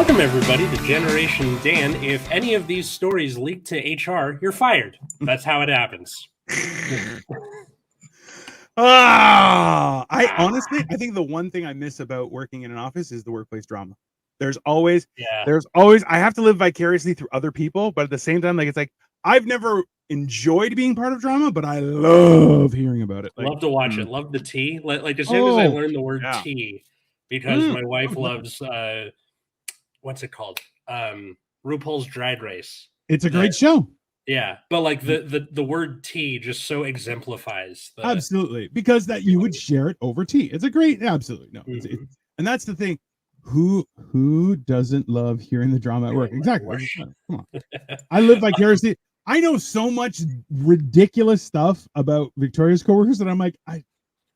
Welcome, everybody, to Generation Dan. If any of these stories leak to HR, you're fired. That's how it happens. I honestly think the one thing I miss about working in an office is the workplace drama. There's always, I have to live vicariously through other people, but at the same time, like, it's like, I've never enjoyed being part of drama, but I love hearing about it. Like, love to watch it. Love the tea. Like, as soon as I learned the word tea, because my wife loves, what's it called? RuPaul's Drag Race. It's a great show. Yeah, but like the word tea just so exemplifies absolutely, because that you would share it over tea. It's a great, absolutely no, and that's the thing. Who doesn't love hearing the drama at work? Exactly. Come on, I live vicariously. I know so much ridiculous stuff about Victoria's coworkers that I'm like,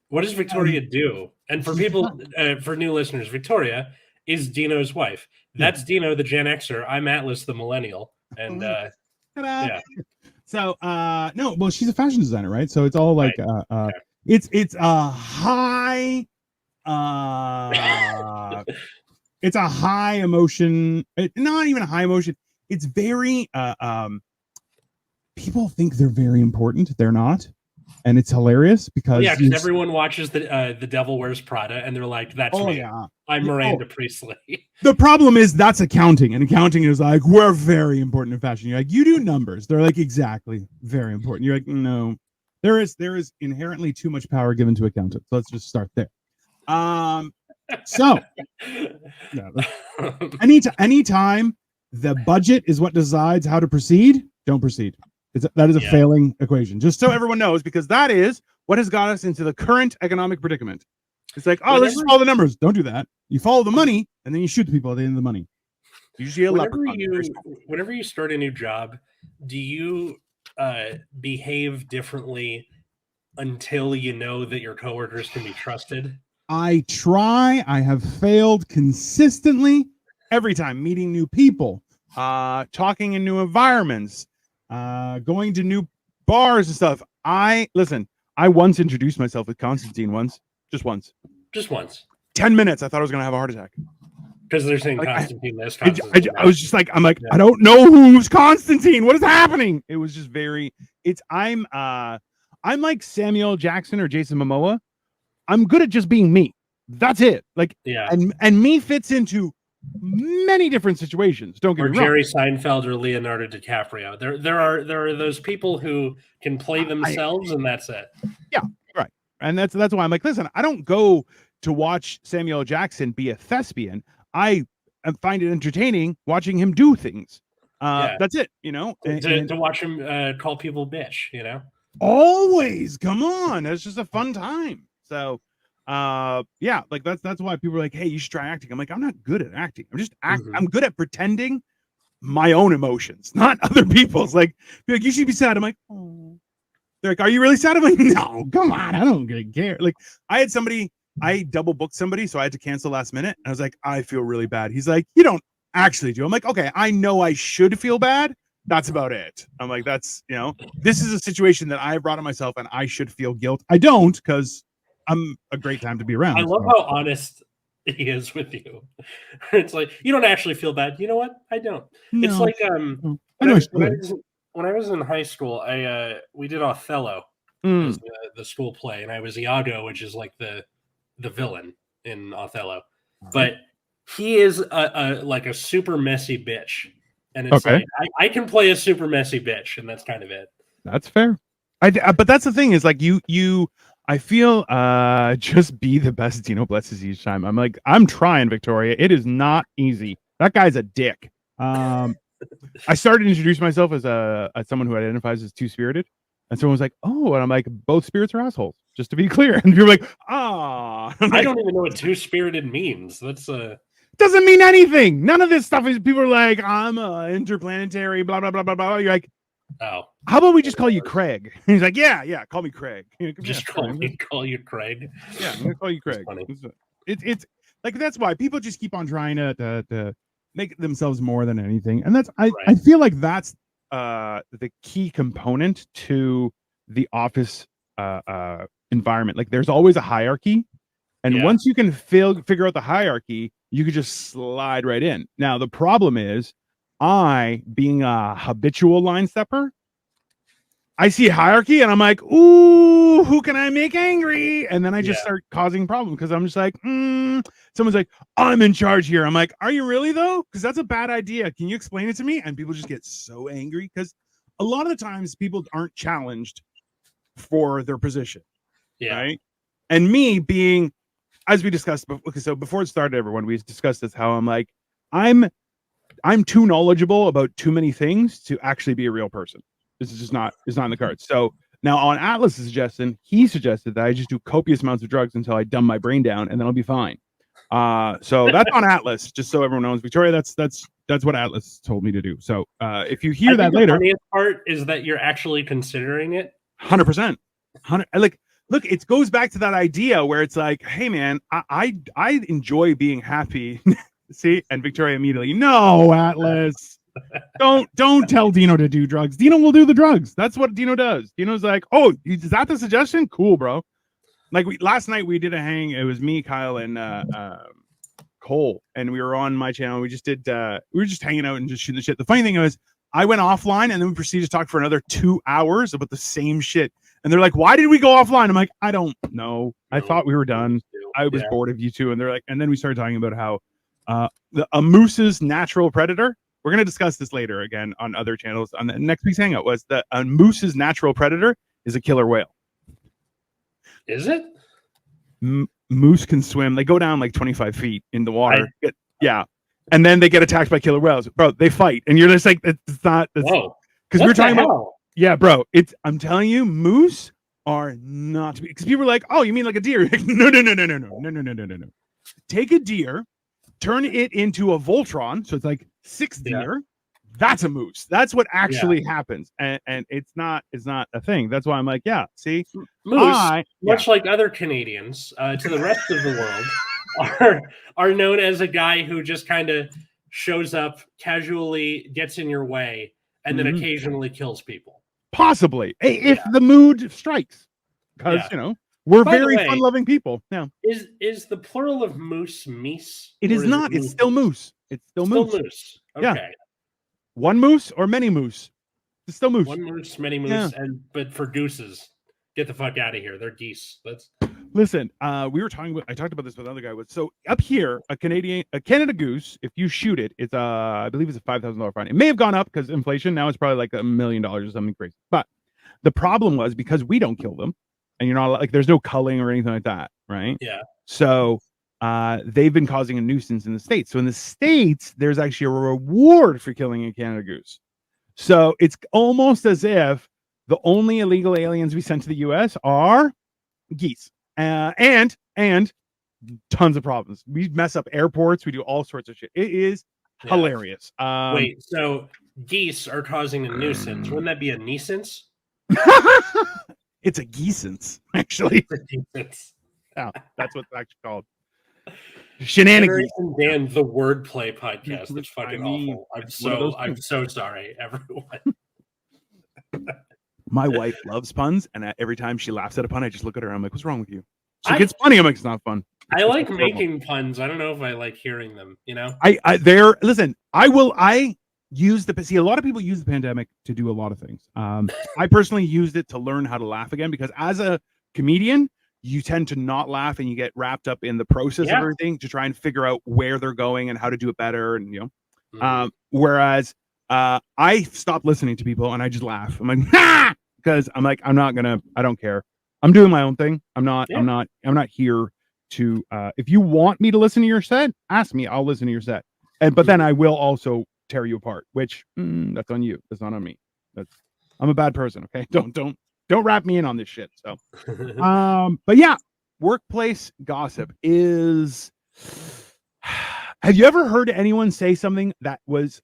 what does Victoria do? And for people, for new listeners, Victoria is Dino's wife. That's Dino, the Gen Xer. I'm Atlas, the millennial, and. Yeah. So no, well, she's a fashion designer, right? So it's all like it's a high it's a high emotion, not even a high emotion. It's very people think they're very important. They're not. And it's hilarious because because everyone watches the Devil Wears Prada and they're like, that's me. I'm Miranda Priestley. The problem is that's accounting, and accounting is like, we're very important in fashion. You're like, you do numbers. They're like, exactly, very important. You're like, no, there is inherently too much power given to accountants. So let's just start there. So anytime the budget is what decides how to proceed, don't proceed. That is a failing equation, just so everyone knows, because that is what has got us into the current economic predicament. It's like, let's just follow the numbers. Don't do that. You follow the money, and then you shoot the people at the end of the money. Usually whenever you start a new job, do you behave differently until you know that your coworkers can be trusted? I try. I have failed consistently every time. Meeting new people, talking in new environments, going to new bars and stuff. I once introduced myself with Constantine just once 10 minutes. I thought I was gonna have a heart attack because they're saying Constantine. I was just like, I don't know who's Constantine. What is happening? It was just very. I'm like Samuel Jackson or Jason Momoa. I'm good at just being me. That's it. And me fits into many different situations. Don't get me wrong. Jerry Seinfeld or Leonardo DiCaprio. There are those people who can play themselves, and that's it. Yeah, right. And that's why I'm like, listen, I don't go to watch Samuel Jackson be a thespian. I find it entertaining watching him do things. That's it. To watch him call people bitch. Always, come on. It's just a fun time. So. Like that's why people are like, hey, you should try acting. I'm like, I'm not good at acting. I'm good at pretending my own emotions, not other people's. Like you should be sad. I'm like, oh. They're like, are you really sad? I'm like, no, come on, I don't really care. Like I double booked somebody, so I had to cancel last minute. And I was like, I feel really bad. He's like, you don't actually do. I'm like, okay, I know I should feel bad. That's about it. I'm like, this is a situation that I brought on myself and I should feel guilt. I don't, because I'm a great time to be around. I love how honest he is with you. It's like, you don't actually feel bad. You know what? I don't. No. It's like when I was in high school, we did Othello, as the school play, and I was Iago, which is like the villain in Othello. But he is a super messy bitch, and it's like I can play a super messy bitch, and that's kind of it. That's fair. But that's the thing is like you. I feel just be the best Dino blesses each time. I'm like, I'm trying, Victoria. It is not easy. That guy's a dick. I started to introduce myself as someone who identifies as two-spirited. And someone was like, oh, and I'm like, both spirits are assholes, just to be clear. And you're like, I don't even know what two-spirited means. That's doesn't mean anything. None of this stuff is, people are like, I'm interplanetary, blah, blah, blah, blah, blah. You're like, oh, how about we just call you Craig? He's like, yeah, call me Craig. Just call you Craig. Yeah, I'm gonna call you Craig. It's like, that's why people just keep on trying to make themselves more than anything, and that's I feel like that's the key component to the office environment. Like, there's always a hierarchy, And once you can figure out the hierarchy, you could just slide right in. Now, the problem is, I, being a habitual line stepper, I see hierarchy and I'm like, ooh, who can I make angry? And then I just start causing problems because I'm just like, someone's like, I'm in charge here. I'm like, are you really though? Because that's a bad idea. Can you explain it to me? And people just get so angry because a lot of the times people aren't challenged for their position. Right. And me being, as we discussed, so before it started, everyone, we discussed this, how I'm like, I'm too knowledgeable about too many things to actually be a real person. This is just not in the cards. So now on Atlas's suggestion, he suggested that I just do copious amounts of drugs until I dumb my brain down, and then I'll be fine. So that's on Atlas, just so everyone knows. Victoria, that's what Atlas told me to do. So if you hear that later, the funniest part is that you're actually considering it. 100%. Like, look, it goes back to that idea where it's like, hey man, I enjoy being happy. See, and Victoria immediately, no, Atlas. Don't tell Dino to do drugs. Dino will do the drugs. That's what Dino does. Dino's like, oh, is that the suggestion? Cool, bro. Like last night we did a hang. It was me, Kyle, and Cole, and we were on my channel. We were just hanging out and just shooting the shit. The funny thing was, I went offline and then we proceeded to talk for another 2 hours about the same shit. And they're like, why did we go offline? I'm like, I don't know. I thought we were done. I was bored of you two. And they're like, and then we started talking about how a moose's natural predator. We're going to discuss this later again on other channels. On the next week's hangout was that a moose's natural predator is a killer whale. Is it? Moose can swim. They go down like 25 feet in the water. And then they get attacked by killer whales. Bro, they fight. And you're just like, it's not. Whoa. Because we're talking about. Yeah, bro. I'm telling you, moose are not to be. Because people are like, oh, you mean like a deer? No. Take a deer, turn it into a Voltron. So it's like 6 deer. That's a moose. That's what actually happens. And it's not a thing. That's why I'm like, see, moose, much like other Canadians, to the rest of the world, are known as a guy who just kind of shows up, casually gets in your way, and then occasionally kills people. Possibly, if the mood strikes, because we're very fun-loving people. Yeah. Is the plural of moose meese? It is not. It's still moose. It's still moose. Okay. Yeah. One moose or many moose? It's still moose. One moose, many moose, but for gooses, get the fuck out of here. They're geese. Listen. We were talking about. I talked about this with another guy. So up here, a Canada goose, if you shoot it, it's I believe it's a $5,000 fine. It may have gone up because inflation. Now it's probably like $1 million or something crazy. But the problem was because we don't kill them, and you're not like there's no culling or anything like that, right? Yeah. So they've been causing a nuisance in the States. So in the States, there's actually a reward for killing a Canada goose. So it's almost as if the only illegal aliens we sent to the US are geese. And tons of problems. We mess up airports. We do all sorts of shit. It is hilarious. Wait, so geese are causing a nuisance. Wouldn't that be a nuisance? It's a geesance, actually. Yeah, that's what it's actually called. Shenanigans. Dan, the wordplay podcast. That's fucking awful. I'm so sorry, everyone. My wife loves puns, and every time she laughs at a pun, I just look at her. I'm like, "What's wrong with you?" She gets funny. I'm like, "It's not fun." I like making puns. I don't know if I like hearing them. Listen. I use see. A lot of people use the pandemic to do a lot of things. I personally used it to learn how to laugh again because as a comedian, you tend to not laugh and you get wrapped up in the process of everything to try and figure out where they're going and how to do it better. And whereas I stopped listening to people and I just laugh. I'm like, because I'm like, I don't care. I'm doing my own thing. I'm not here to, if you want me to listen to your set, ask me, I'll listen to your set. But then I will also tear you apart, which that's on you. That's not on me. I'm a bad person. Okay. Don't wrap me in on this shit. So, but yeah, workplace gossip is. Have you ever heard anyone say something that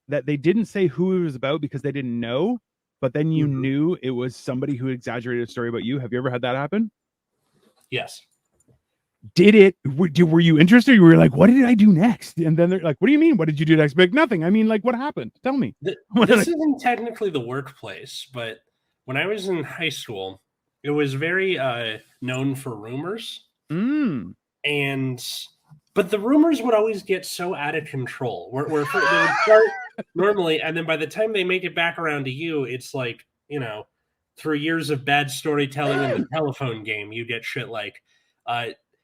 they didn't say who it was about because they didn't know, but then you knew it was somebody who exaggerated a story about you? Have you ever had that happen? Yes. Were you interested? You were like, what did I do next? And then they're like, what do you mean? What did you do next? Like, nothing. I mean, like, what happened? Tell me. This isn't technically the workplace, but when I was in high school, it was very known for rumors. But the rumors would always get so out of control. Where they would start normally, and then by the time they make it back around to you, it's like, through years of bad storytelling in the telephone game, you get shit like,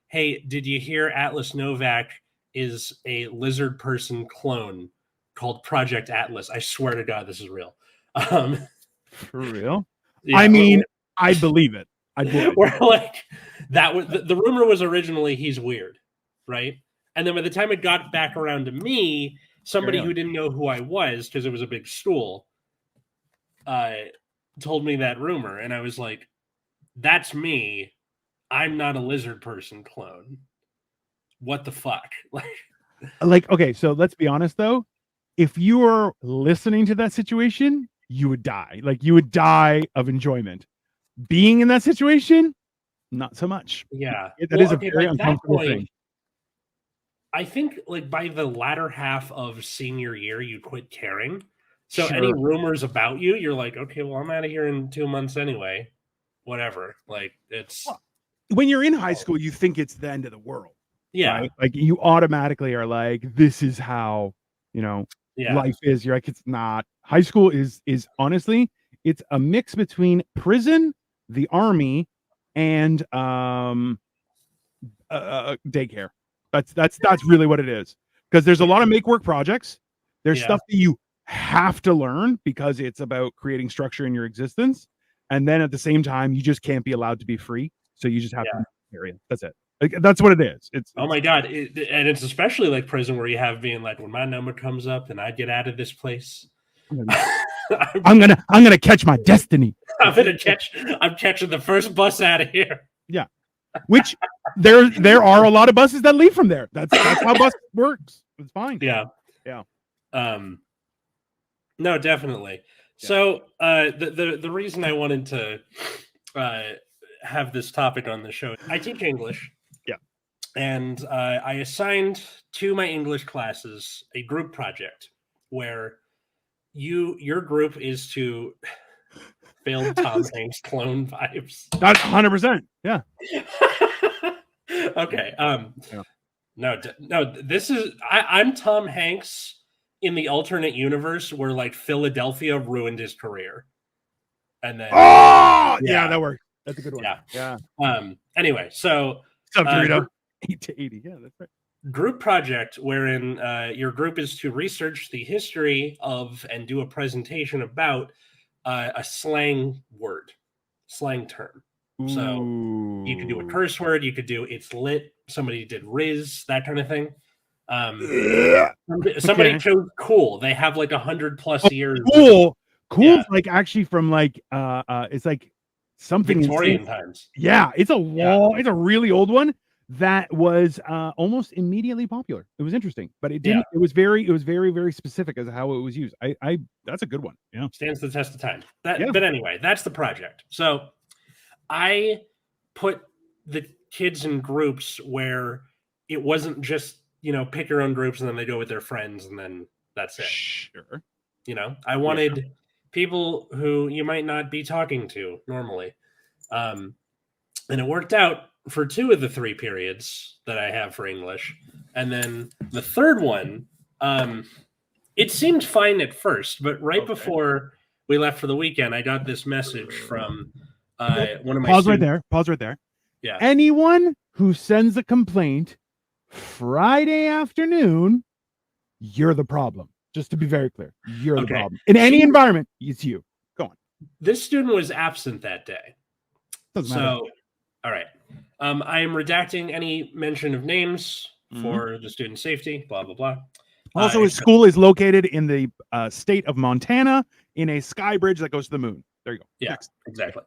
hey, did you hear Atlas Novak is a lizard person clone called Project Atlas? I swear to God, this is real. For real? Yeah, I mean, I believe it. I would. Where like that was the rumor was originally he's weird, right? And then by the time it got back around to me, somebody who didn't know who I was because it was a big school, told me that rumor, and I was like, "That's me. I'm not a lizard person clone. What the fuck?" Like, okay, so let's be honest though. If you were listening to that situation, you would die. Like, you would die of enjoyment. Being in that situation, not so much. Yeah, That is a very uncomfortable thing. I think like by the latter half of senior year, you quit caring. So any rumors about you, you're like, okay, well, I'm out of here in 2 months anyway. Whatever. Like, it's when you're in high school, you think it's the end of the world. Yeah. Right? Like, you automatically are like, this is how, life is. You're like, it's not. High school is honestly, it's a mix between prison, the army, and daycare. That's really what it is. Because there's a lot of make work projects. There's stuff that you have to learn because it's about creating structure in your existence. And then at the same time, you just can't be allowed to be free. So you just have to be area. That's it. Like, that's what it is. It's oh my God. And it's especially like prison where you have being like, when my number comes up and I get out of this place, I'm gonna catch my destiny. I'm catching the first bus out of here. Yeah. Which there are a lot of buses that leave from there. That's how bus works. It's fine. Yeah. No, definitely. Yeah. So the reason I wanted to have this topic on the show, I teach English. Yeah. And I assigned to my English classes a group project where your group is to failed Tom Hanks clone vibes. That's 100%. Yeah. Okay. No. This is I'm Tom Hanks in the alternate universe where like Philadelphia ruined his career, and then that works. That's a good one. Yeah. Anyway, so 8 to 80. Yeah, that's right. Group project wherein your group is to research the history of and do a presentation about a slang term. Ooh. So you could do a curse word, you could do it's lit, somebody did Riz, that kind of thing. Somebody chose cool. They have like 100+ years. Cool is like actually from like it's like something Victorian times. Yeah, it's it's a really old one that was almost immediately popular. It was interesting, but it didn't. It was very, very specific as to how it was used. That's a good one. Yeah, stands the test of time. But anyway, that's the project. So I put the kids in groups where it wasn't just pick your own groups and then they go with their friends and then that's it. Sure. I wanted people who you might not be talking to normally, and it worked out for 2 of the 3 periods that I have for English. And then the third one, it seemed fine at first, but before we left for the weekend, I got this message from one of my Pause students. Pause right there. Yeah. Anyone who sends a complaint Friday afternoon, you're the problem. Just to be very clear, you're the problem. In any environment, it's you. Go on. This student was absent that day. Doesn't matter. All right. I am redacting any mention of names for the student safety, blah, blah, blah. Also, his school is located in the state of Montana in a sky bridge that goes to the moon. There you go. Yeah, exactly.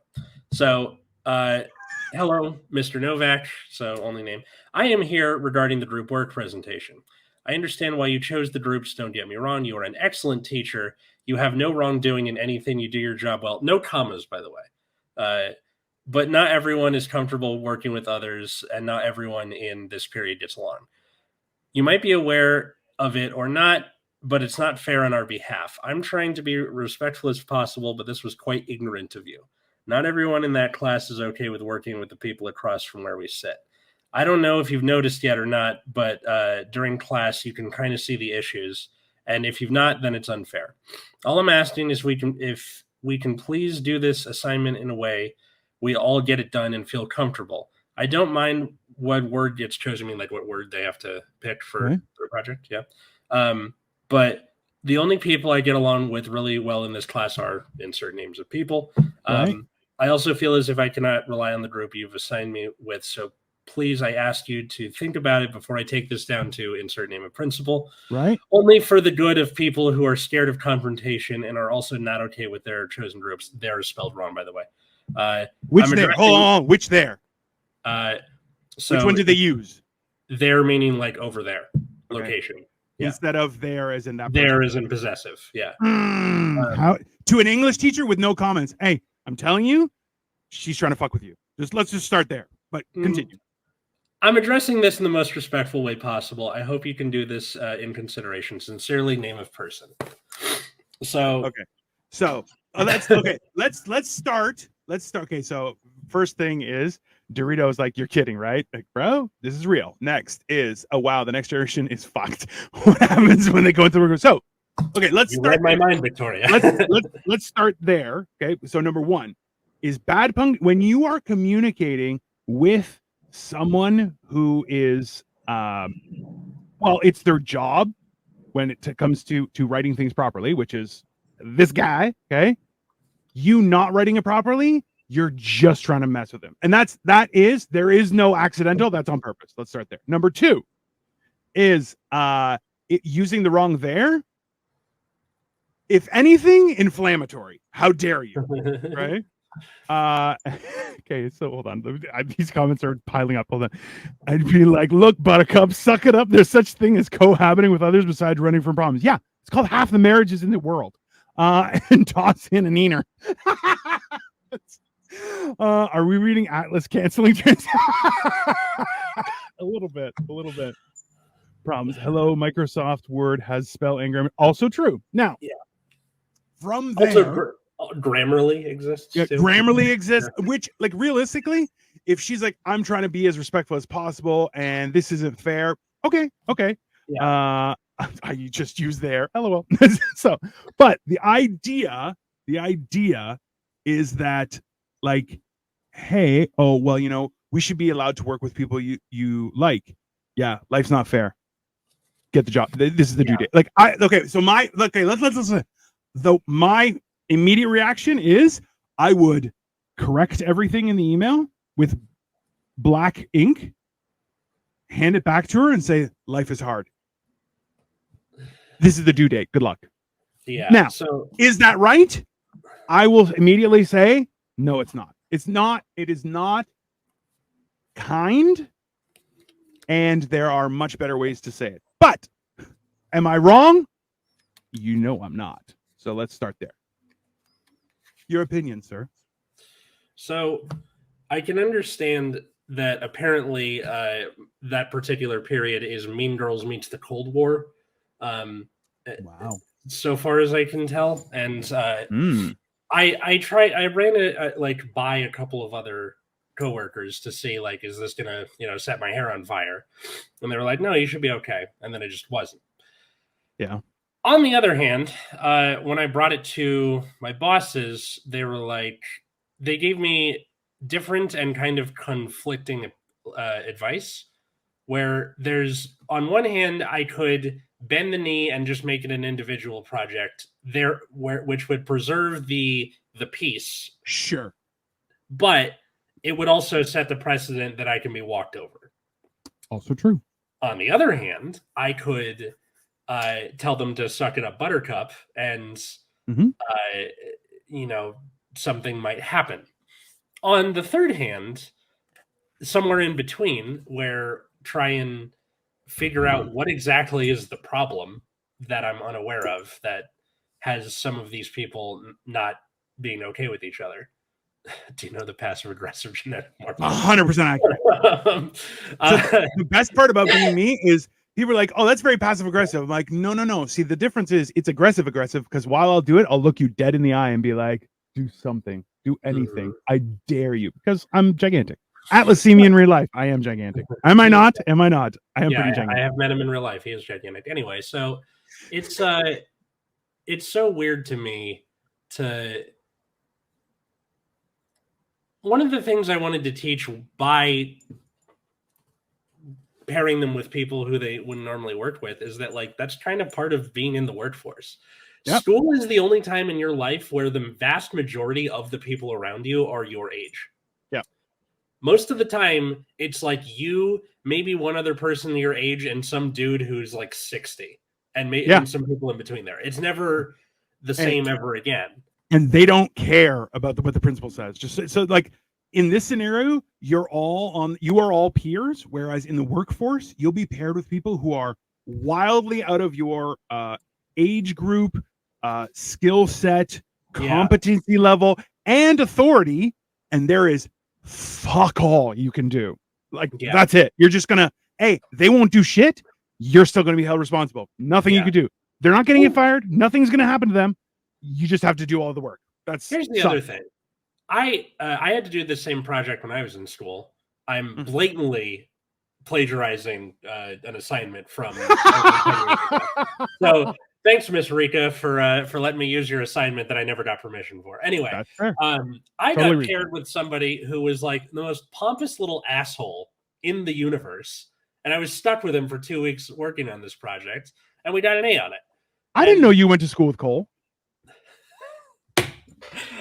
So, hello, Mr. Novak. So, only name. I am here regarding the group work presentation. I understand why you chose the groups. Don't get me wrong. You are an excellent teacher. You have no wrongdoing in anything. You do your job well. No commas, by the way. But not everyone is comfortable working with others, and not everyone in this period gets along. You might be aware of it or not, but it's not fair on our behalf. I'm trying to be respectful as possible, but this was quite ignorant of you. Not everyone in that class is okay with working with the people across from where we sit. I don't know if you've noticed yet or not, but during class you can kind of see the issues, and if you've not, then it's unfair. All I'm asking is if we can please do this assignment in a way we all get it done and feel comfortable. I don't mind what word gets chosen. I mean, like what word they have to pick for the project. Yeah. But the only people I get along with really well in this class are insert names of people. I also feel as if I cannot rely on the group you've assigned me with. So please, I ask you to think about it before I take this down to insert name of principal. Right. Only for the good of people who are scared of confrontation and are also not okay with their chosen groups. They're spelled wrong, by the way. Which there? Hold on. Which there? So which one did they use? There meaning like over there, location. Yeah. Instead of there as in that. There is in possessive. Yeah. How to an English teacher with no comments? Hey, I'm telling you, she's trying to fuck with you. Let's just start there. But continue. I'm addressing this in the most respectful way possible. I hope you can do this in consideration. Sincerely, name of person. So okay. So let's okay. Let's start. Okay. So first thing is Doritos like, you're kidding, right? Like, bro, this is real. Next is, oh wow, the next generation is fucked. What happens when they go into the So okay, let's start. Read my mind, Victoria. let's start there. Okay. So number one is bad when you are communicating with someone who is well, it's their job when it comes to writing things properly, which is this guy. Okay, you not writing it properly, you're just trying to mess with him, and there is no accidental. That's on purpose. Let's start there. Number two is using the wrong there. If anything, inflammatory. How dare you? Right. Okay, so hold on. These comments are piling up. Hold on. I'd be like, look, Buttercup, suck it up. There's such thing as cohabiting with others besides running from problems. Yeah, it's called half the marriages in the world. And toss in an Eaner. Are we reading Atlas canceling trends? A little bit. Problems. Hello, Microsoft Word has spell and grammar. Also true. Now, from there. Also, Grammarly exists. Yeah, Grammarly exists, which, like, realistically, if she's like, I'm trying to be as respectful as possible and this isn't fair, okay. Yeah. I just use there. LOL. So, but the idea is that, like, hey, oh well, we should be allowed to work with people you like. Yeah, life's not fair. Get the job. This is the due date. Like, so let's listen. Though my immediate reaction is I would correct everything in the email with black ink, hand it back to her and say, life is hard. This is the due date. Good luck. Yeah. Now, is that right? I will immediately say, no, it's not. It is not kind. And there are much better ways to say it. But am I wrong? I'm not. So let's start there. Your opinion, sir. So I can understand that apparently that particular period is Mean Girls meets the Cold War. Wow. So far as I can tell. And I ran it by a couple of other coworkers to see, like, is this gonna set my hair on fire? And they were like, no, you should be okay. And then it just wasn't. Yeah. On the other hand, when I brought it to my bosses, they were like, they gave me different and kind of conflicting advice, where there's, on one hand, I could bend the knee and just make it an individual project there, which would preserve the peace. Sure. But it would also set the precedent that I can be walked over. Also true. On the other hand, I could tell them to suck it up, Buttercup, and something might happen. On the third hand, somewhere in between, where try and figure out what exactly is the problem that I'm unaware of that has some of these people not being okay with each other. Do you know the passive aggressive genetic marker? 100% accurate. So the best part about being me is people are like, oh, that's very passive aggressive. I'm like, no. See, the difference is it's aggressive because while I'll do it, I'll look you dead in the eye and be like, do something, do anything. I dare you, because I'm gigantic. Atlas, see me in real life. I am gigantic. Am I not? Am I not? I am pretty gigantic. I have met him in real life. He is gigantic. Anyway, so it's so weird to me to. One of the things I wanted to teach by pairing them with people who they wouldn't normally work with is that, like, that's kind of part of being in the workforce. Yep. School is the only time in your life where the vast majority of the people around you are your age. Yeah. Most of the time, it's like you, maybe one other person your age, and some dude who's like 60, and some people in between there. It's never the same ever again. And they don't care about what the principal says. Just so like in this scenario, you are all peers, whereas in the workforce, you'll be paired with people who are wildly out of your age group, skill set, competency level, and authority, and there is fuck all you can do. Like that's it. You're just gonna, hey, they won't do shit. You're still gonna be held responsible. Nothing you can do. They're not getting fired. Nothing's gonna happen to them. You just have to do all the work. Here's the other thing. I had to do the same project when I was in school. I'm blatantly plagiarizing an assignment from. So thanks, Miss Rika, for letting me use your assignment that I never got permission for. Anyway, I got paired with somebody who was like the most pompous little asshole in the universe, and I was stuck with him for 2 weeks working on this project, and we got an A on it. I didn't know you went to school with Cole.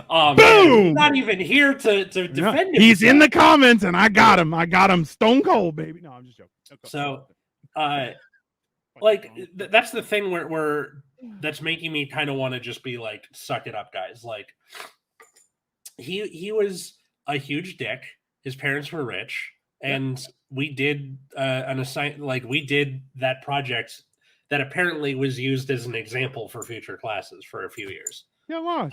Oh, boom! He's not even here to defend him. He's in the comments, and I got him stone cold, baby. No, I'm just joking. So, like that's the thing where that's making me kind of want to just be like, suck it up, guys. Like he was a huge dick. His parents were rich, and we did we did that project that apparently was used as an example for future classes for a few years. Yeah, it was.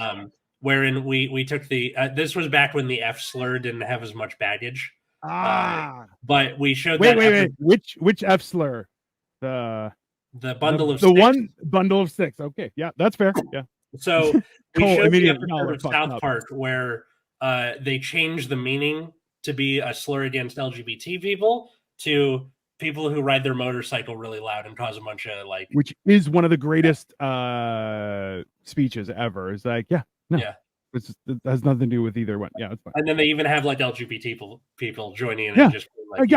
Wherein we took the this was back when the F slur didn't have as much baggage. But we showed wait. Which F slur? The bundle of the six. One bundle of six. Okay, yeah, that's fair. Yeah. So we showed the episode of South Park where they changed the meaning to be a slur against LGBT people to people who ride their motorcycle really loud and cause a bunch of like, which is one of the greatest speeches ever. It's like, it has nothing to do with either one. Yeah, it's fine. And then they even have like LGBT people joining in and just like,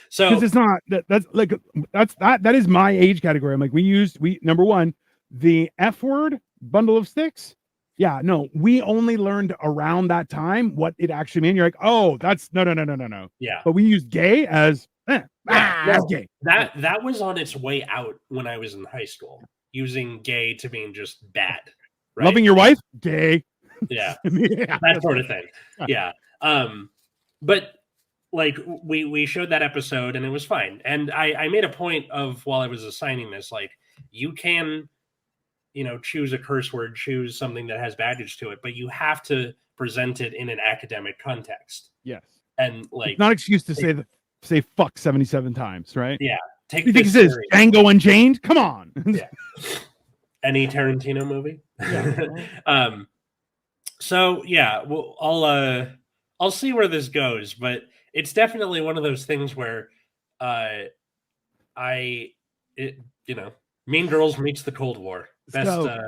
so because it's not that is my age category. I'm like, we number one, the F word, bundle of sticks. Yeah, no, we only learned around that time what it actually meant. You're like, oh, that's no. Yeah, but we used gay as that's gay. That was on its way out when I was in high school, using gay to mean just bad. Right? Loving your wife, gay. Yeah, that sort of thing. Yeah. But like we showed that episode and it was fine. And I made a point of, while I was assigning this, like, you can, choose a curse word, choose something that has baggage to it, but you have to present it in an academic context. Yes. And like, it's not an excuse to say fuck 77 times, right? Yeah. You think this is Django Unchained? Come on. Yeah. Any Tarantino movie. Yeah. So yeah, well, I'll see where this goes, but it's definitely one of those things where Mean Girls meets the Cold War. Best. So,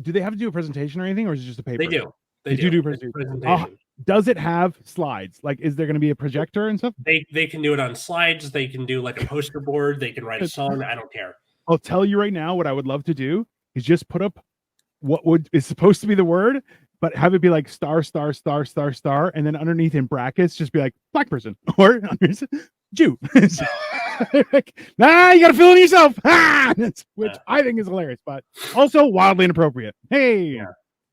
do they have to do a presentation or anything, or is it just a paper? They do. They do a presentation. Does it have slides? Like, is there going to be a projector and stuff? They can do it on slides. They can do like a poster board. They can write a song. I don't care. I'll tell you right now, what I would love to do is just put up what is supposed to be the word, but have it be like star, and then underneath in brackets, just be like black person or Jew. Like, you got to fill in yourself. Which I think is hilarious, but also wildly inappropriate. Hey,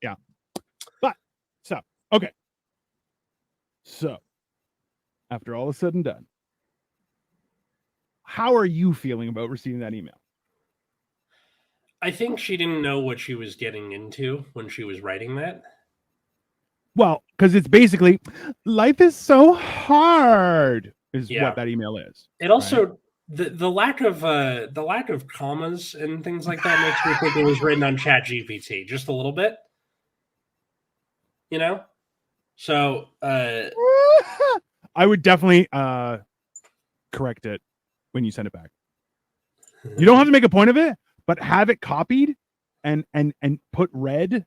yeah. But okay. So after all is said and done, how are you feeling about receiving that email? I think she didn't know what she was getting into when she was writing that. Well, because it's basically, life is so hard, is what that email is. It also, right? the lack of commas and things like that makes me think it was written on ChatGPT just a little bit. So I would definitely correct it when you send it back. You don't have to make a point of it, but have it copied and put red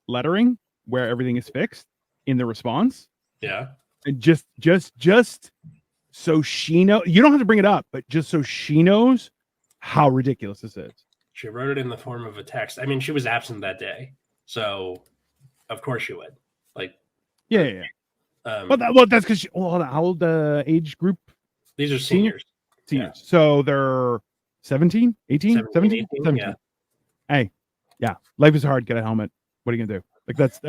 lettering where everything is fixed in the response. Yeah. And just so she knows, you don't have to bring it up, but just so she knows how ridiculous this is. She wrote it in the form of a text. I mean, she was absent that day, so of course she would. Like, yeah. Well, that's because how old age group? These are seniors. Yeah. So they're 17, 18, 17? 17. Yeah. Hey, yeah, life is hard. Get a helmet. What are you gonna do? Like that's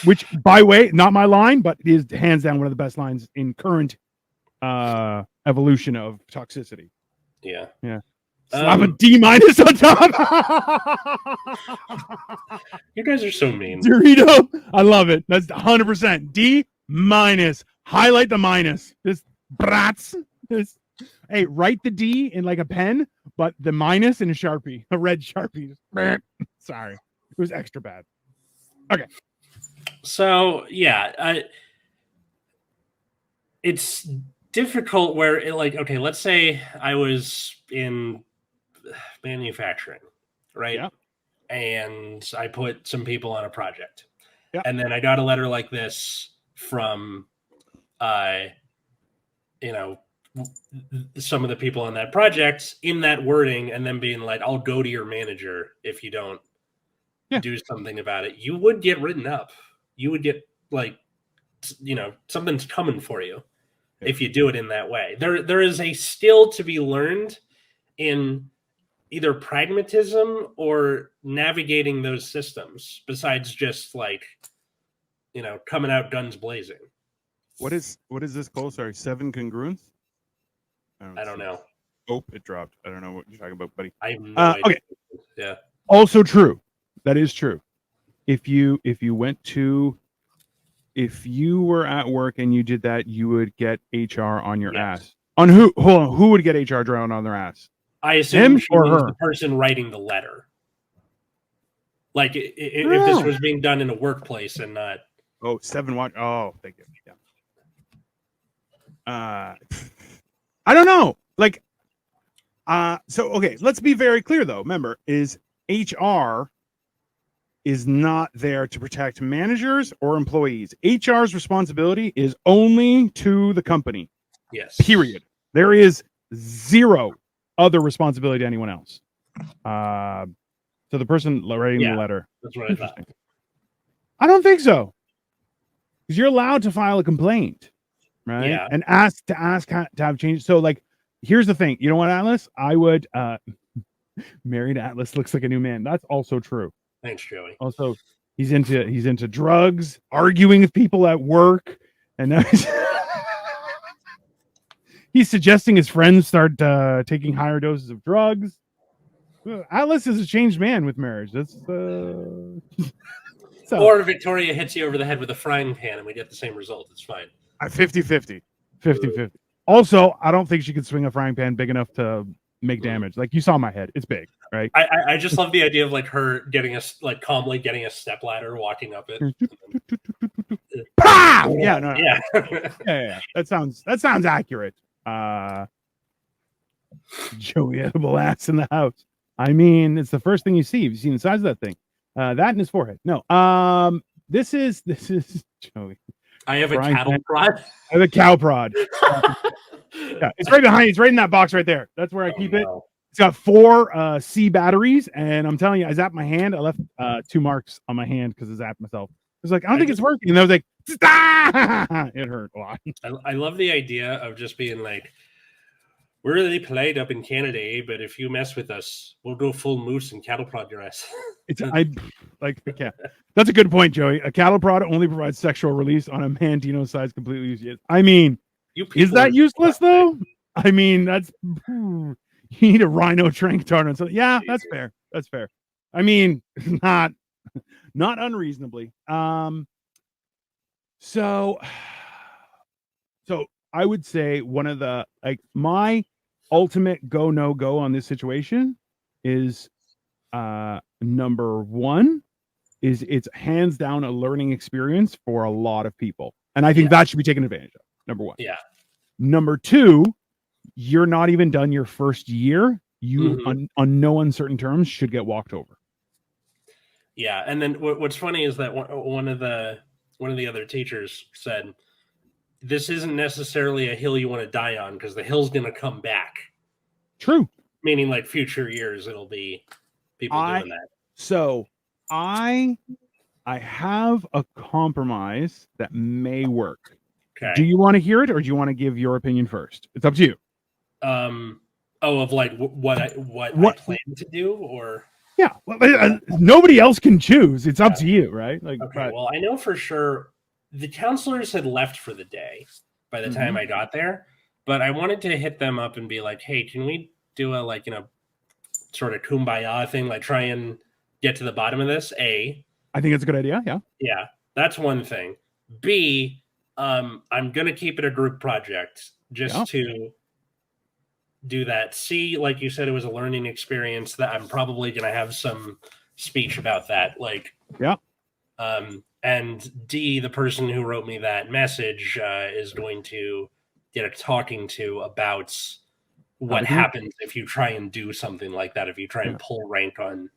which, by way, not my line, but is hands down one of the best lines in current evolution of toxicity. Yeah. Slap a D- on top. You guys are so mean. Dorito, I love it. That's 100% D-. Highlight the minus. Just brats. Hey, write the D in like a pen, but the minus in a Sharpie, a red Sharpie. Sorry, it was extra bad. Okay. So yeah, it's difficult where okay, let's say I was in manufacturing, right? Yeah. And I put some people on a project. Yeah. And then I got a letter like this from some of the people on that project in that wording, and then being like, I'll go to your manager if you don't do something about it. You would get written up. You would get something's coming for you if you do it in that way. There is a skill to be learned in either pragmatism or navigating those systems, besides just coming out guns blazing. What is this called? Sorry, 7 congruence? I don't know. Oh, it dropped. I don't know what you're talking about, buddy. I have no idea. Okay. Yeah. Also true. That is true. If you were at work and you did that, you would get HR on your ass. On who? Hold on. Who would get HR drawn on their ass? I assume him or her? The person writing the letter. Like if this was being done in a workplace and not. Oh, 7 watch. Oh, thank you. Yeah. I don't know. So okay, let's be very clear though. Remember, is HR is not there to protect managers or employees. HR's responsibility is only to the company. Yes. Period. There is zero other responsibility to anyone else. So the person writing the letter. That's what I thought. I don't think so. Because you're allowed to file a complaint, right? Yeah. And ask to have changes. So here's the thing. You know what, Atlas? I would married Atlas looks like a new man. That's also true. Thanks, Joey. Also, he's into drugs, arguing with people at work, and now he's suggesting his friends start taking higher doses of drugs. Atlas is a changed man with marriage. That's or Victoria hits you over the head with a frying pan and we get the same result. It's fine. 50-50. Also, I don't think she could swing a frying pan big enough to make damage. Like you saw my head. It's big, right? I just love the idea of her getting calmly getting a step ladder, walking up it. Pow! Yeah, no. Yeah. That sounds accurate. Joey edible ass in the house. I mean, it's the first thing you see. Have you seen the size of that thing? That and his forehead. No. This is Joey. I have a cattle prod. I have a cow prod. Yeah, it's right behind. It's right in that box right there. That's where I keep it. It's got 4 C batteries, and I'm telling you, I zapped my hand. I left 2 marks on my hand because I zapped myself. I was like, I don't think it's working. And I was like, it hurt a lot. I love the idea of just being like, we're really polite up in Canada, but if you mess with us, we'll go full moose and cattle prod your ass. That's a good point, Joey. A cattle prod only provides sexual release on a man Dino's size completely useless. I mean, is that useless though? I mean, you need a rhino trank tartar. So yeah, that's fair. That's fair. I mean, not unreasonably. So I would say one of the my ultimate go no go on this situation is number 1, is it's hands down a learning experience for a lot of people. And I think that should be taken advantage of. Number one. Yeah. Number two, you're not even done your first year. You on no uncertain terms should get walked over. Yeah. And then what's funny is that one of the other teachers said, this isn't necessarily a hill you want to die on because the hill's going to come back. True. Meaning like future years, it'll be people doing that. So I have a compromise that may work. Okay. Do you want to hear it or do you want to give your opinion first? It's up to you. Of like what I plan to do, or yeah, well, nobody else can choose. It's up to you, right? Like, okay. Well, I know for sure the counselors had left for the day by the time I got there, but I wanted to hit them up and be like, "Hey, can we do a sort of kumbaya thing? Like, try and get to the bottom of this." I think it's a good idea. Yeah. Yeah, that's one thing. B, I'm gonna keep it a group project just to do that. C, like you said, it was a learning experience that I'm probably going to have some speech about that. Like, and D, the person who wrote me that message is going to get a talking to about what happens if you try and do something like that. If you try and pull rank on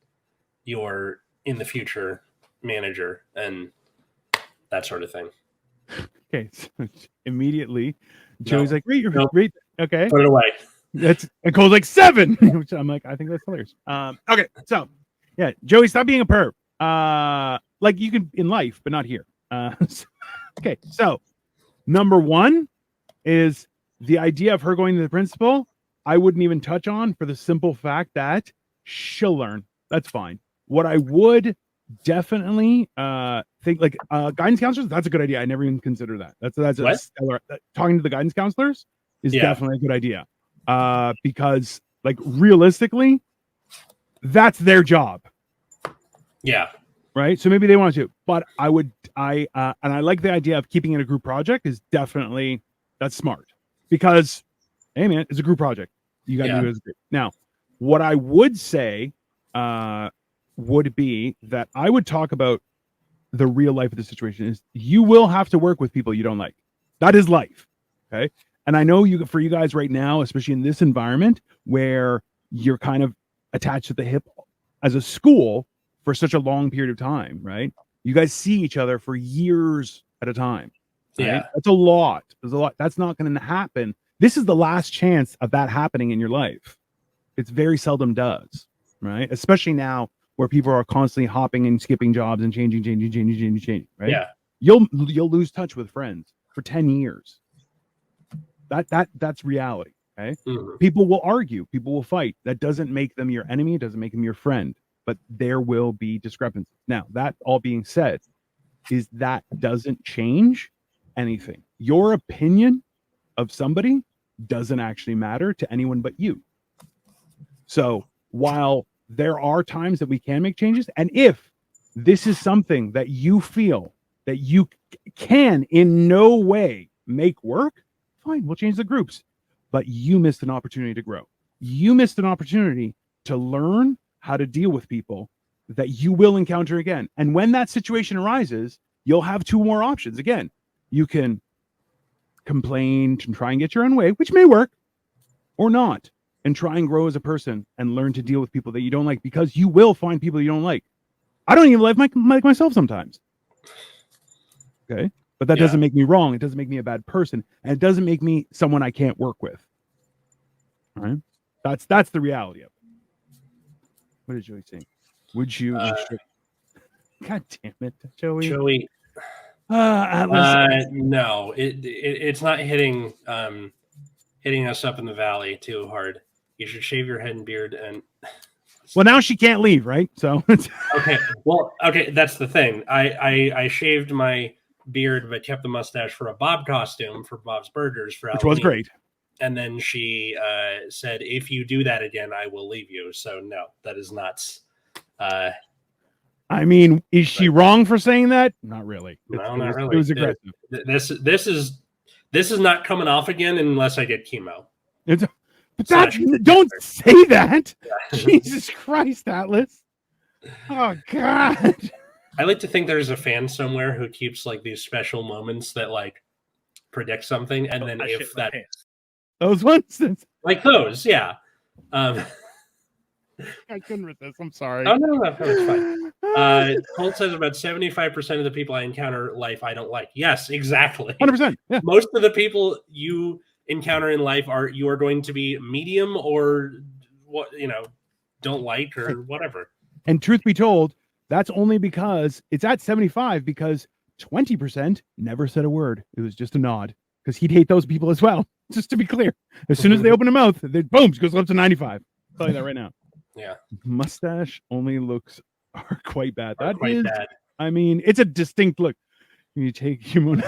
your in the future manager and that sort of thing. Okay. So immediately Joey's like, read. Okay. Put it away. It goes like 7, which I'm like, I think that's hilarious. Okay, so yeah, Joey, stop being a perv. Like you can in life, but not here. Okay, so number 1 is the idea of her going to the principal. I wouldn't even touch on for the simple fact that she'll learn. That's fine. What I would definitely think like guidance counselors. That's a good idea. I never even consider that. That's a stellar. Talking to the guidance counselors is definitely a good idea. Because like realistically, that's their job. Yeah. Right. So maybe they want to, but and I like the idea of keeping it a group project is definitely that's smart because, hey man, it's a group project. You got to do it as a group. Now, what I would say, would be that I would talk about the real life of the situation is you will have to work with people you don't like. That is life. Okay. And I know for you guys right now, especially in this environment where you're kind of attached at the hip as a school for such a long period of time, right? You guys see each other for years at a time. Right? Yeah. That's a lot. There's a lot. That's not going to happen. This is the last chance of that happening in your life. It's very seldom does, right? Especially now where people are constantly hopping and skipping jobs and changing, right? Yeah. You'll lose touch with friends for 10 years. That's reality. Okay. People will argue, people will fight. That doesn't make them your enemy, it doesn't make them your friend, but there will be discrepancies. Now, that all being said, is that doesn't change anything. Your opinion of somebody doesn't actually matter to anyone but you. So while there are times that we can make changes, and if this is something that you feel that you can in no way make work, fine, we'll change the groups. But you missed an opportunity to grow. You missed an opportunity to learn how to deal with people that you will encounter again. And when that situation arises, you'll have 2 more options. Again, you can complain and try and get your own way, which may work, or not, and try and grow as a person and learn to deal with people that you don't like, because you will find people you don't like. I don't even like myself sometimes. Okay. But that doesn't make me wrong. It doesn't make me a bad person. And it doesn't make me someone I can't work with. All right. That's the reality of it. What did Joey say? Would you God damn it, Joey. Joey. No, it's not hitting us up in the valley too hard. You should shave your head and beard and well, now she can't leave, right? So okay. Well, okay, that's the thing. I shaved my beard but kept the mustache for a Bob costume for Bob's Burgers for Halloween. Which was great. And then she said, if you do that again, I will leave you. So no, that is nuts. I mean, is she wrong for saying that? Not really. No, not really. It was aggressive. This is not coming off again unless I get chemo. Don't say that. Yeah. Jesus Christ, Atlas. Oh God. I like to think there's a fan somewhere who keeps like these special moments that like predict something, and then if that those ones, like those, yeah. I couldn't resist. I'm sorry. Oh no, it's fine. Colt says about 75% of the people I encounter in life I don't like. Yes, exactly. 100%. Yeah. Most of the people you encounter in life are going to be medium or what don't like or whatever. And truth be told, that's only because it's at 75 because 20% never said a word. It was just a nod because he'd hate those people as well. Just to be clear, as soon as they open their mouth, boom, goes up to 95. I'll tell you that right now. Yeah. Mustache only looks are quite bad. That quite is bad. I mean, it's a distinct look. You take chemo.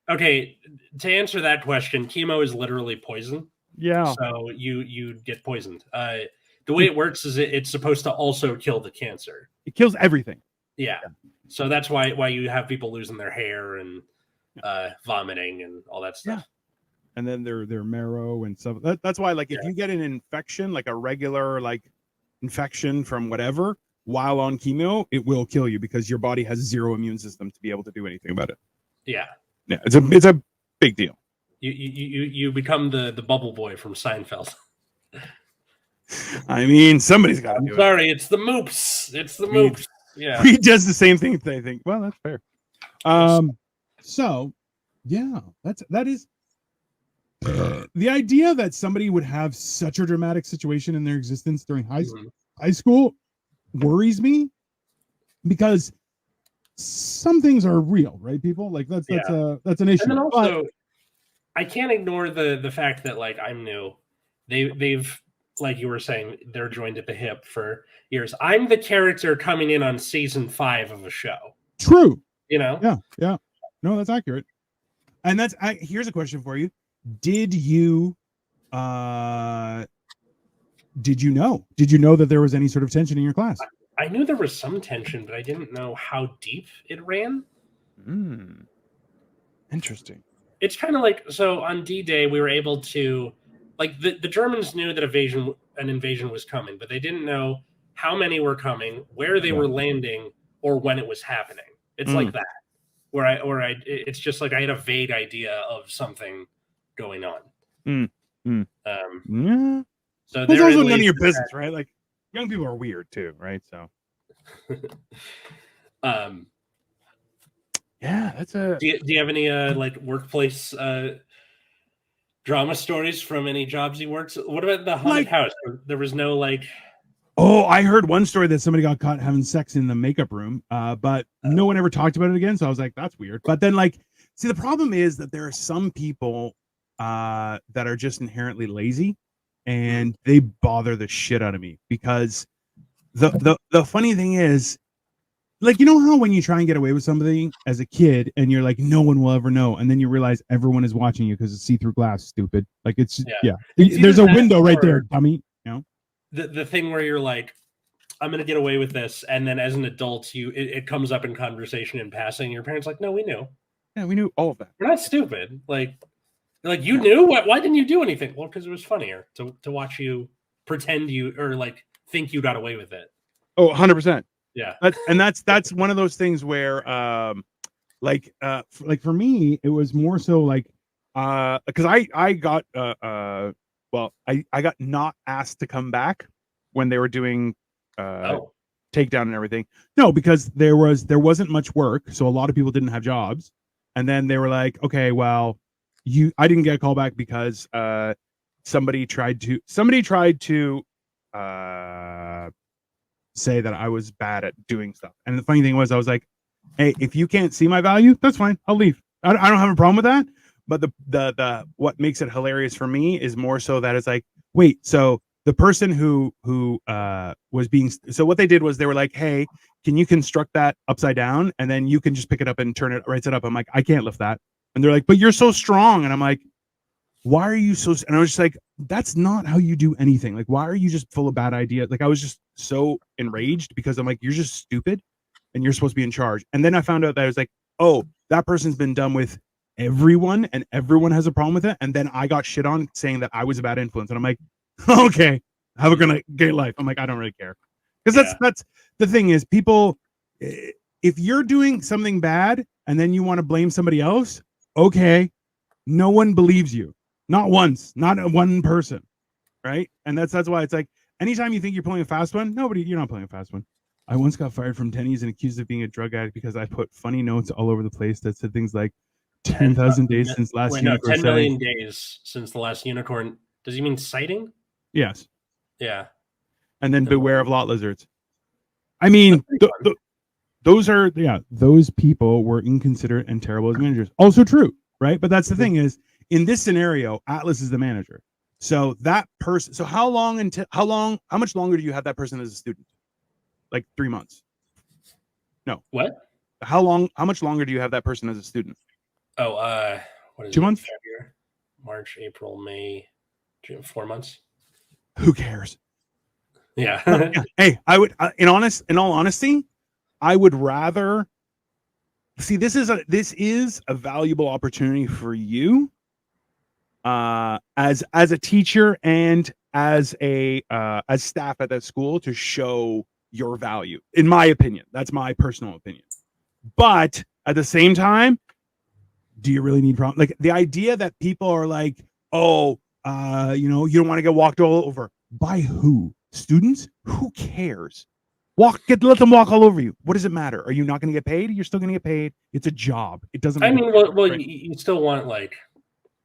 Okay, to answer that question, chemo is literally poison. Yeah. So you get poisoned. The way it works is it's supposed to also kill the cancer. It kills everything. Yeah. So that's why you have people losing their hair and vomiting and all that stuff. Yeah. And then their marrow and stuff. That's why, like, if you get an infection, like a regular like infection from whatever, while on chemo, it will kill you because your body has zero immune system to be able to do anything about it. Yeah. Yeah. It's a big deal. You become the bubble boy from Seinfeld. I mean, somebody's got to do it. Sorry, it's the moops. It's the moops. Yeah. He does the same thing. They think, well, that's fair. So yeah, that is the idea that somebody would have such a dramatic situation in their existence during high school worries me because some things are real, right? People like that's an issue. And then also, I can't ignore the fact that like I'm new. They've like you were saying, they're joined at the hip for years. I'm the character coming in on season 5 of a show. True. Yeah. No, that's accurate. And here's a question for you. Did you know that there was any sort of tension in your class? I knew there was some tension, but I didn't know how deep it ran. Interesting. It's kind of like, so on D-Day, we were able to, like, the Germans knew that an invasion was coming, but they didn't know how many were coming, where they were landing, or when it was happening. It's like that, where it's just like I had a vague idea of something going on. Yeah. So there's also none of your business, right? Like, young people are weird too, right? So, yeah, that's a. Do you have any like workplace drama stories from any jobs you worked? What about the haunted house? There was no like. Oh, I heard one story that somebody got caught having sex in the makeup room, but no one ever talked about it again. So I was like, that's weird. But then, like, see, the problem is that there are some people that are just inherently lazy, and they bother the shit out of me because the funny thing is, like, you know how when you try and get away with something as a kid and you're like, no one will ever know, and then you realize everyone is watching you because it's see-through glass, stupid. Like, it's there's a window right there, dummy. You know, the thing where you're like, I'm gonna get away with this, and then as an adult, it comes up in conversation in passing. Your parents like, no, we knew. Yeah, we knew all of that. We're not stupid. Like you knew. Why didn't you do anything? Well, because it was funnier to watch you pretend you or like think you got away with it. Oh, 100%. Yeah. That's one of those things where like for me it was more so like because I got I got not asked to come back when they were doing takedown and everything. No, because there wasn't much work, so a lot of people didn't have jobs, and then they were like, okay, well, I didn't get a call back because somebody tried to say that I was bad at doing stuff. And the funny thing was, I was like, hey, if you can't see my value, that's fine, I'll leave. I don't have a problem with that. But the what makes it hilarious for me is more so that it's like, wait, so the person who was being, so what they did was they were like, hey, can you construct that upside down and then you can just pick it up and turn it right side up? I'm like, I can't lift that. And they're like, but you're so strong. And I'm like, why are you so? And I was just like, that's not how you do anything. Like, why are you just full of bad ideas? Like, I was just so enraged because I'm like, you're just stupid and you're supposed to be in charge. And then I found out that I was like, oh, that person's been done with everyone and everyone has a problem with it. And then I got shit on saying that I was a bad influence. And I'm like, okay, have a great life. I'm like, I don't really care. Because that's the thing is, people if you're doing something bad and then you want to blame somebody else, okay, no one believes you. Not once, not one person, right? And that's why it's like, anytime you think you're pulling a fast one, you're not pulling a fast one. I once got fired from Tenny's and accused of being a drug addict because I put funny notes all over the place that said things like 10,000 days since last unicorn 10 million days since the last unicorn. Does he mean sighting? Yes. Yeah. And then beware of lot lizards. I mean, those people were inconsiderate and terrible as managers. Also true, right? But that's the thing is, in this scenario, Atlas is the manager. So that person, so how much longer do you have that person as a student? Like 3 months? No. What? How much longer do you have that person as a student? Oh, what is 2 months? February, March, April, May, June, 4 months. Who cares? Yeah. Hey, I would, in all honesty, I would rather see, this is a valuable opportunity for you, as a teacher and as staff at that school, to show your value, in my opinion. That's my personal opinion. But at the same time, do you really need problems? Like the idea that people are like, oh, you don't want to get walked all over. By who? Students? Who cares? Let them walk all over you. What does it matter? Are you not going to get paid? You're still going to get paid. It's a job. It doesn't. I mean, well, right? You still want like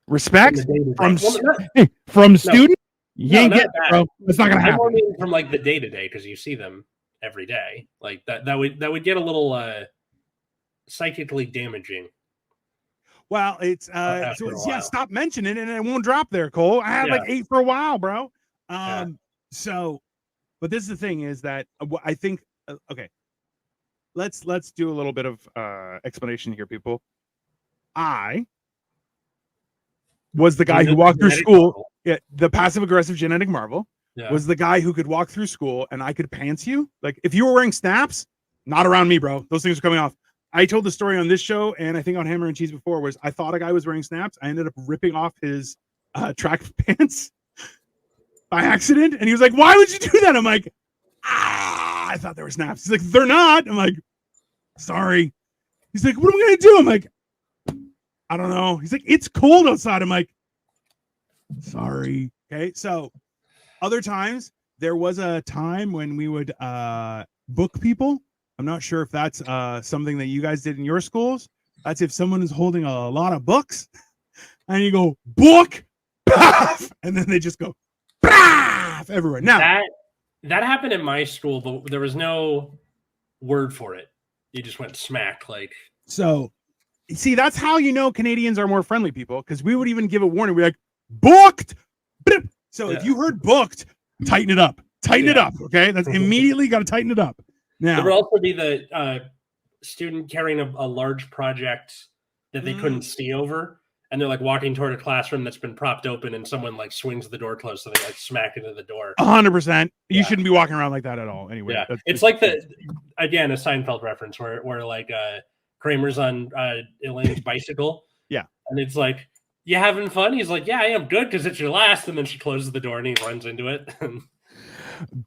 respect from student. You ain't getting it, bro. It's not going to happen. I mean from like the day to day, because you see them every day. Like that would get a little psychically damaging. Well, it's stop mentioning it and it won't drop there, Cole. I had like 8 for a while, bro. So, but this is the thing is that I think, okay, let's do a little bit of explanation here, people. I was the guy who walked through school. Yeah, the passive aggressive genetic marvel was the guy who could walk through school and I could pants you. Like if you were wearing snaps, not around me, bro. Those things are coming off. I told the story on this show and I think on Hammer and Cheese before, was I thought a guy was wearing snaps. I ended up ripping off his track pants by accident. And he was like, why would you do that? I'm like, I thought they were snaps. He's like, they're not. I'm like, sorry. He's like, what am I going to do? I'm like, I don't know. He's like, it's cold outside. I'm like, sorry. Okay. So other times there was a time when we would book people. I'm not sure if that's something that you guys did in your schools. That's if someone is holding a lot of books and you go, book, and then they just go, everywhere. Now, that happened in my school, but there was no word for it. You just went smack. Like, so see, that's how you know Canadians are more friendly people, because we would even give a warning. We're like, booked. So if you heard booked, tighten it up. Tighten it up. Okay. That's immediately got to tighten it up. Now, there would also be the student carrying a large project that they couldn't see over, and they're like walking toward a classroom that's been propped open, and someone like swings the door closed, so they like smack into the door. 100%. You shouldn't be walking around like that at all. Anyway, it's like a Seinfeld reference where like Kramer's on Elaine's bicycle. Yeah, and it's like, you having fun? He's like, yeah, I am, good, because it's your last. And then she closes the door and he runs into it.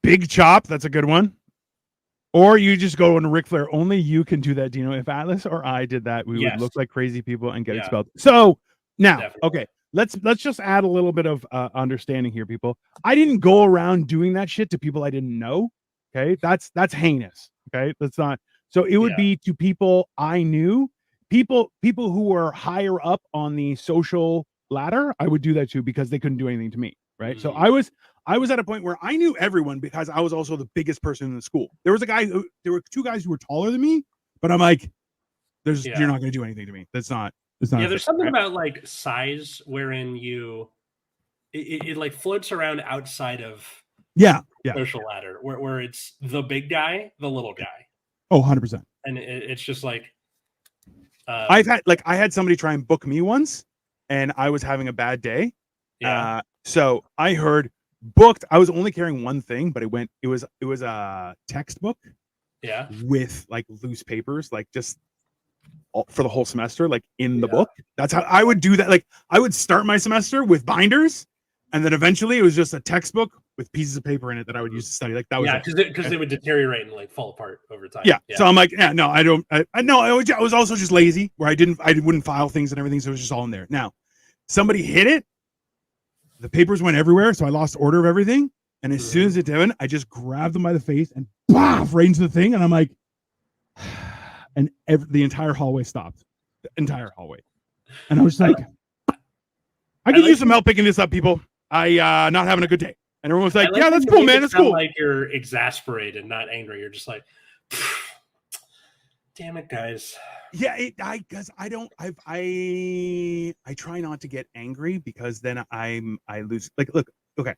Big chop. That's a good one. Or you just go into Ric Flair. Only you can do that, Dino. If Atlas or I did that, we would look like crazy people and get expelled. So now, okay, let's just add a little bit of understanding here, people. I didn't go around doing that shit to people I didn't know. Okay, that's heinous. Okay, that's not. So it would be to people I knew, people who were higher up on the social ladder. I would do that to, because they couldn't do anything to me. Right. So I was at a point where I knew everyone, because I was also the biggest person in the school. There were 2 guys who were taller than me, but I'm like, you're not going to do anything to me. It's not. Yeah, there's something about like size wherein it like floats around outside of social ladder where it's the big guy, the little guy. Oh, 100%. And it's just like, I had somebody try and book me once, and I was having a bad day. Yeah. So I heard booked. I was only carrying one thing, but it was a textbook. Yeah. With like loose papers, like just for the whole semester, like in the book. That's how I would do that. Like I would start my semester with binders, and then eventually it was just a textbook with pieces of paper in it that I would use to study. Like that was because they would deteriorate and like fall apart over time. Yeah. So I'm like, yeah, no, I don't. I was also just lazy where I wouldn't file things and everything, so it was just all in there. Now, somebody hit it, the papers went everywhere, so I lost order of everything. And as soon as it did, I just grabbed them by the face and right into the thing, and I'm like, and the entire hallway stopped, the entire hallway, and I was like, I could use some help picking this up, people. Not having a good day. And everyone was like, yeah, that's cool, man. That's cool. Like you're exasperated, not angry. You're just like, damn it, guys. Yeah, I try not to get angry because then I lose. Like, look, okay.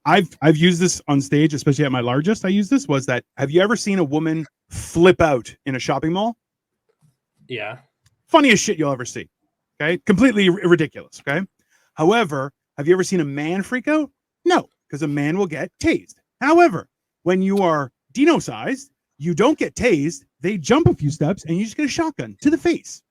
I've used this on stage, especially at my largest. I used this was that. Have you ever seen a woman flip out in a shopping mall? Yeah. Funniest shit you'll ever see. Okay. Completely ridiculous. Okay. However, have you ever seen a man freak out? No, because a man will get tased. However, when you are Dino sized, you don't get tased. They jump a few steps and you just get a shotgun to the face.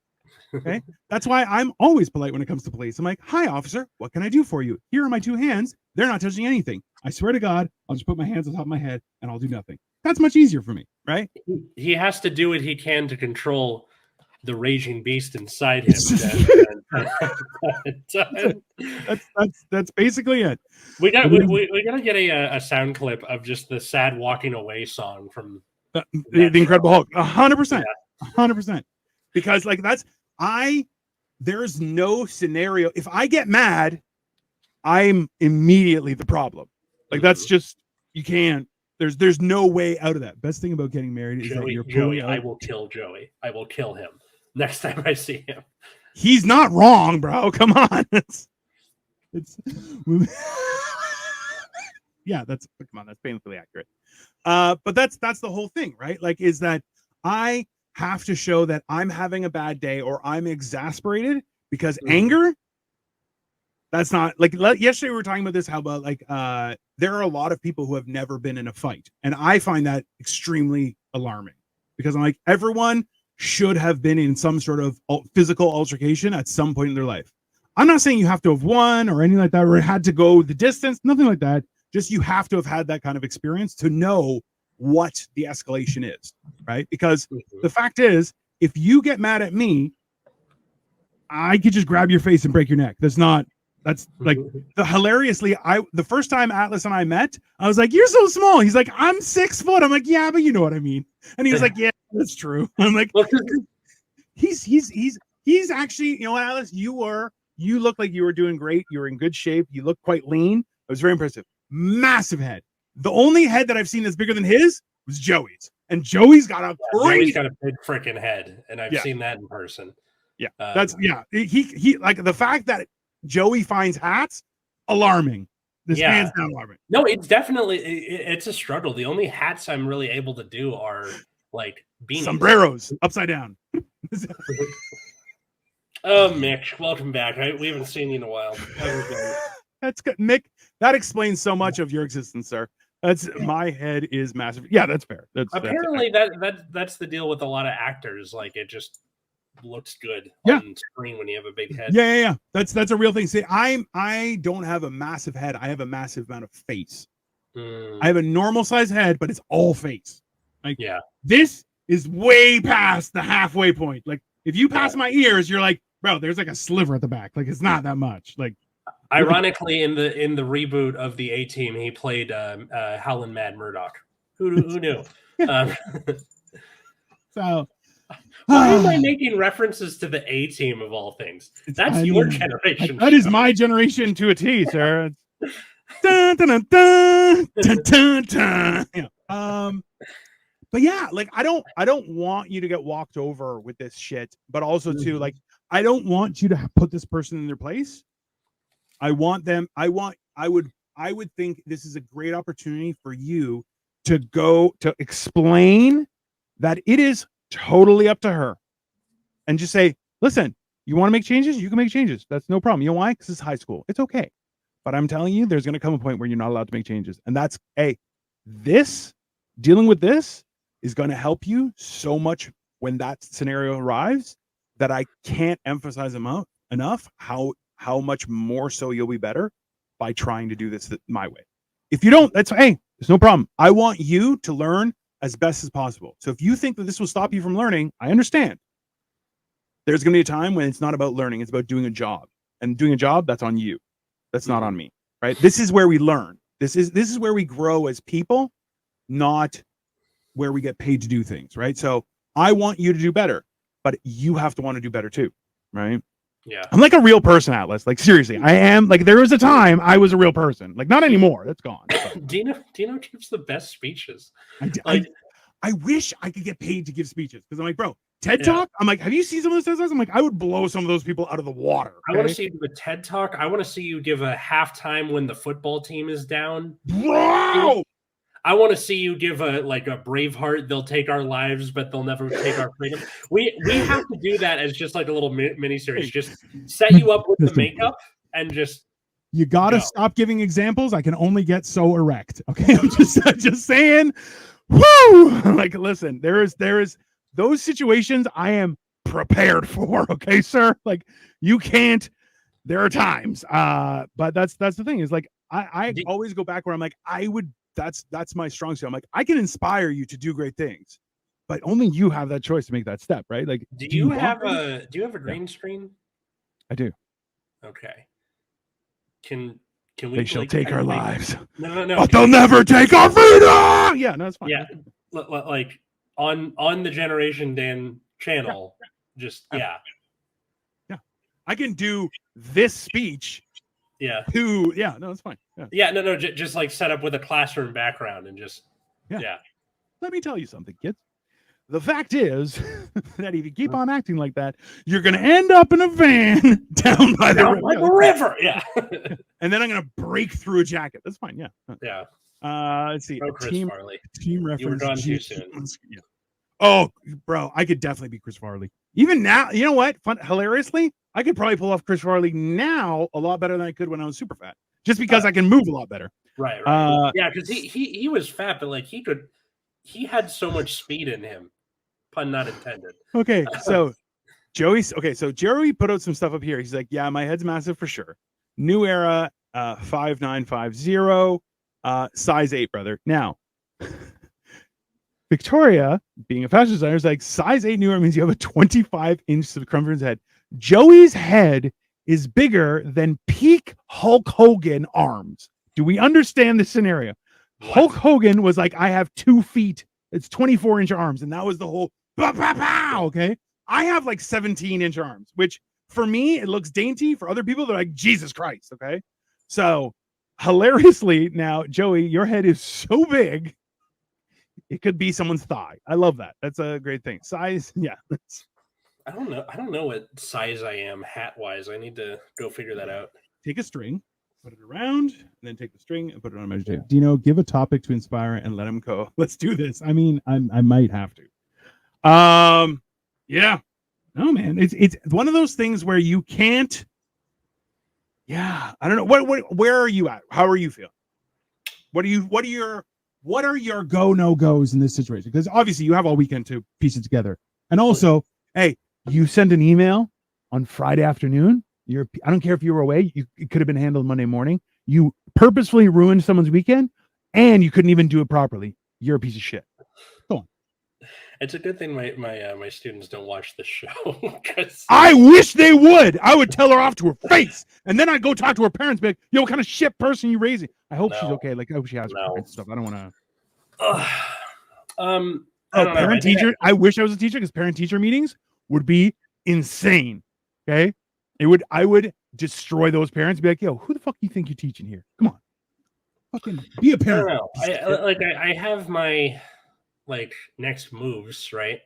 Okay. That's why I'm always polite when it comes to police. I'm like, hi, officer. What can I do for you? Here are my two hands. They're not touching anything. I swear to God, I'll just put my hands on top of my head and I'll do nothing. That's much easier for me. Right. He has to do what he can to control the raging beast inside him. That's basically it. We gotta get a sound clip of just the sad walking away song from the Incredible Hulk. 100%. 100%. Because like there's no scenario. If I get mad, I'm immediately the problem. Like that's just, you can't, there's no way out of that. Best thing about getting married is that you're Joey, I will kill Joey. I will kill him next time I see him. He's not wrong, bro. Come on. It's yeah, that's painfully accurate. But that's the whole thing, right? Like, is that I have to show that I'm having a bad day or I'm exasperated because anger, that's not like yesterday we were talking about this, how about like there are a lot of people who have never been in a fight, and I find that extremely alarming because I'm like, everyone should have been in some sort of physical altercation at some point in their life. I'm not saying you have to have won or anything like that, or had to go the distance, nothing like that. Just you have to have had that kind of experience to know what the escalation is, right? Because the fact is, if you get mad at me, I could just grab your face and break your neck. That's like hilariously, the first time Atlas and I met, I was like, you're so small. He's like, I'm 6 foot. I'm like, yeah, but you know what I mean. And he was like, yeah, that's true. I'm like, he's actually, you know what, Atlas, you look like you were doing great. You were in good shape. You look quite lean. It was very impressive. Massive head. The only head that I've seen that's bigger than his was Joey's. And Joey's got a Joey's got a big freaking head. And I've seen that in person. Yeah. He like the fact that Joey finds hats, alarming. This hands down alarming. No, it's definitely it's a struggle. The only hats I'm really able to do are like beanies. Sombreros upside down. Oh, Mick, welcome back. We haven't seen you in a while. That's good, Mick. That explains so much of your existence, sir. My head is massive. Yeah, that's fair. Apparently that's the deal with a lot of actors. Like it just looks good on screen when you have a big head. Yeah. That's a real thing. See, I don't have a massive head. I have a massive amount of face. I have a normal size head, but it's all face. Like, this is way past the halfway point. Like, if you pass my ears, you're like, bro, there's like a sliver at the back. Like, it's not that much. Like, ironically, in the reboot of the A-Team, he played Howlin' Mad Murdoch. Who knew? So. Why am I making references to the A-Team of all things? That's your generation. That is my generation to a T, sir. Dun, dun, dun, dun, dun, dun. Yeah. But yeah, like I don't want you to get walked over with this shit, but also too, like, I don't want you to put this person in their place. I would think this is a great opportunity for you to go to explain that it is totally up to her and just say, listen, you want to make changes? You can make changes. That's no problem. You know why? Because it's high school. It's okay. But I'm telling you, there's going to come a point where you're not allowed to make changes. And that's, dealing with this is going to help you so much when that scenario arrives that I can't emphasize enough how much more so you'll be better by trying to do this my way. If you don't, that's hey, there's no problem. I want you to learn as best as possible. So if you think that this will stop you from learning, I understand. There's going to be a time when it's not about learning, it's about doing a job. And doing a job, that's on you. That's not on me, right? This is where we learn. This is where we grow as people, not where we get paid to do things, right? So I want you to do better, but you have to want to do better too, right? Yeah. I'm like a real person, Atlas. Like seriously, I am. Like there was a time I was a real person. Like not anymore. That's gone. Dino gives the best speeches. I wish I could get paid to give speeches because I'm like, bro, TED Talk. I'm like, have you seen some of those TED Talks? I'm like, I would blow some of those people out of the water. Okay? I want to see you give a TED Talk. I want to see you give a halftime when the football team is down, bro. I want to see you give a Braveheart. They'll take our lives, but they'll never take our freedom. We have to do that as just like a little mini series. Just set you up with the makeup and just. You gotta stop giving examples. I can only get so erect. Okay, I'm just saying. Woo! Like, listen, there is those situations I am prepared for. Okay, sir. Like, you can't. There are times, but that's the thing. Is like I always go back where I'm like I would. That's my strong suit. I'm like I can inspire you to do great things, but only you have that choice to make that step, right? Like, do you have a green screen? I do. Okay. Can we? They shall take our lives. No. But they'll never take our freedom. Yeah, no, it's fine. Yeah, like on the Generation Dan channel. Yeah. I can do this speech. Yeah. No, it's fine. No. Just like set up with a classroom background and just. Yeah. Let me tell you something, kids. The fact is that if you keep on acting like that, you're going to end up in a van down by the river. Yeah. And then I'm going to break through a jacket. That's fine. Yeah. Yeah. Let's see. Chris Farley. Team reference. You were gone too soon. Yeah. Oh, bro, I could definitely be Chris Farley. Even now, you know what? Hilariously, I could probably pull off Chris Farley now a lot better than I could when I was super fat. Just because I can move a lot better. Right. Yeah, because he was fat, but like he had so much speed in him. Pun not intended. Okay, so Joey put out some stuff up here. He's like, yeah, my head's massive for sure. New era, 5950, size 8, brother. Now, Victoria, being a fashion designer, is like, size 8 new era means you have a 25-inch circumference head. Joey's head is bigger than peak Hulk Hogan arms. Do we understand the scenario? What? Hulk Hogan was like, I have 2 feet. It's 24-inch arms, and that was the whole. Okay, I have like 17-inch arms, which for me it looks dainty. For other people, they're like, Jesus Christ. Okay, so hilariously now, Joey, your head is so big it could be someone's thigh. I love that. That's a great thing. Size, yeah. I don't know what size I am hat wise. I need to go figure that out. Take a string, put it around, and then take the string and put it on a measure tape. Dino, give a topic to inspire and let him go. Let's do this. I mean, I might have to. Yeah. No, man. It's one of those things where you can't. Yeah, I don't know. Where are you at? How are you feeling? What are your go no goes in this situation? Because obviously you have all weekend to piece it together. And also, hey, you send an email on Friday afternoon. I don't care if you were away. It could have been handled Monday morning. You purposefully ruined someone's weekend, and you couldn't even do it properly. You're a piece of shit. Go on. It's a good thing my students don't watch the show. I wish they would. I would tell her off to her face, and then I'd go talk to her parents. Be like, "Yo, what kind of shit person you raising?" I hope she's okay. Like, I hope she has her parents and stuff. I don't want to. Parent teacher. I wish I was a teacher because parent teacher meetings would be insane. Okay, I would destroy those parents. Be like, "Yo, who the fuck do you think you're teaching here? Come on, fucking be a parent." I don't know. I have my next moves, right?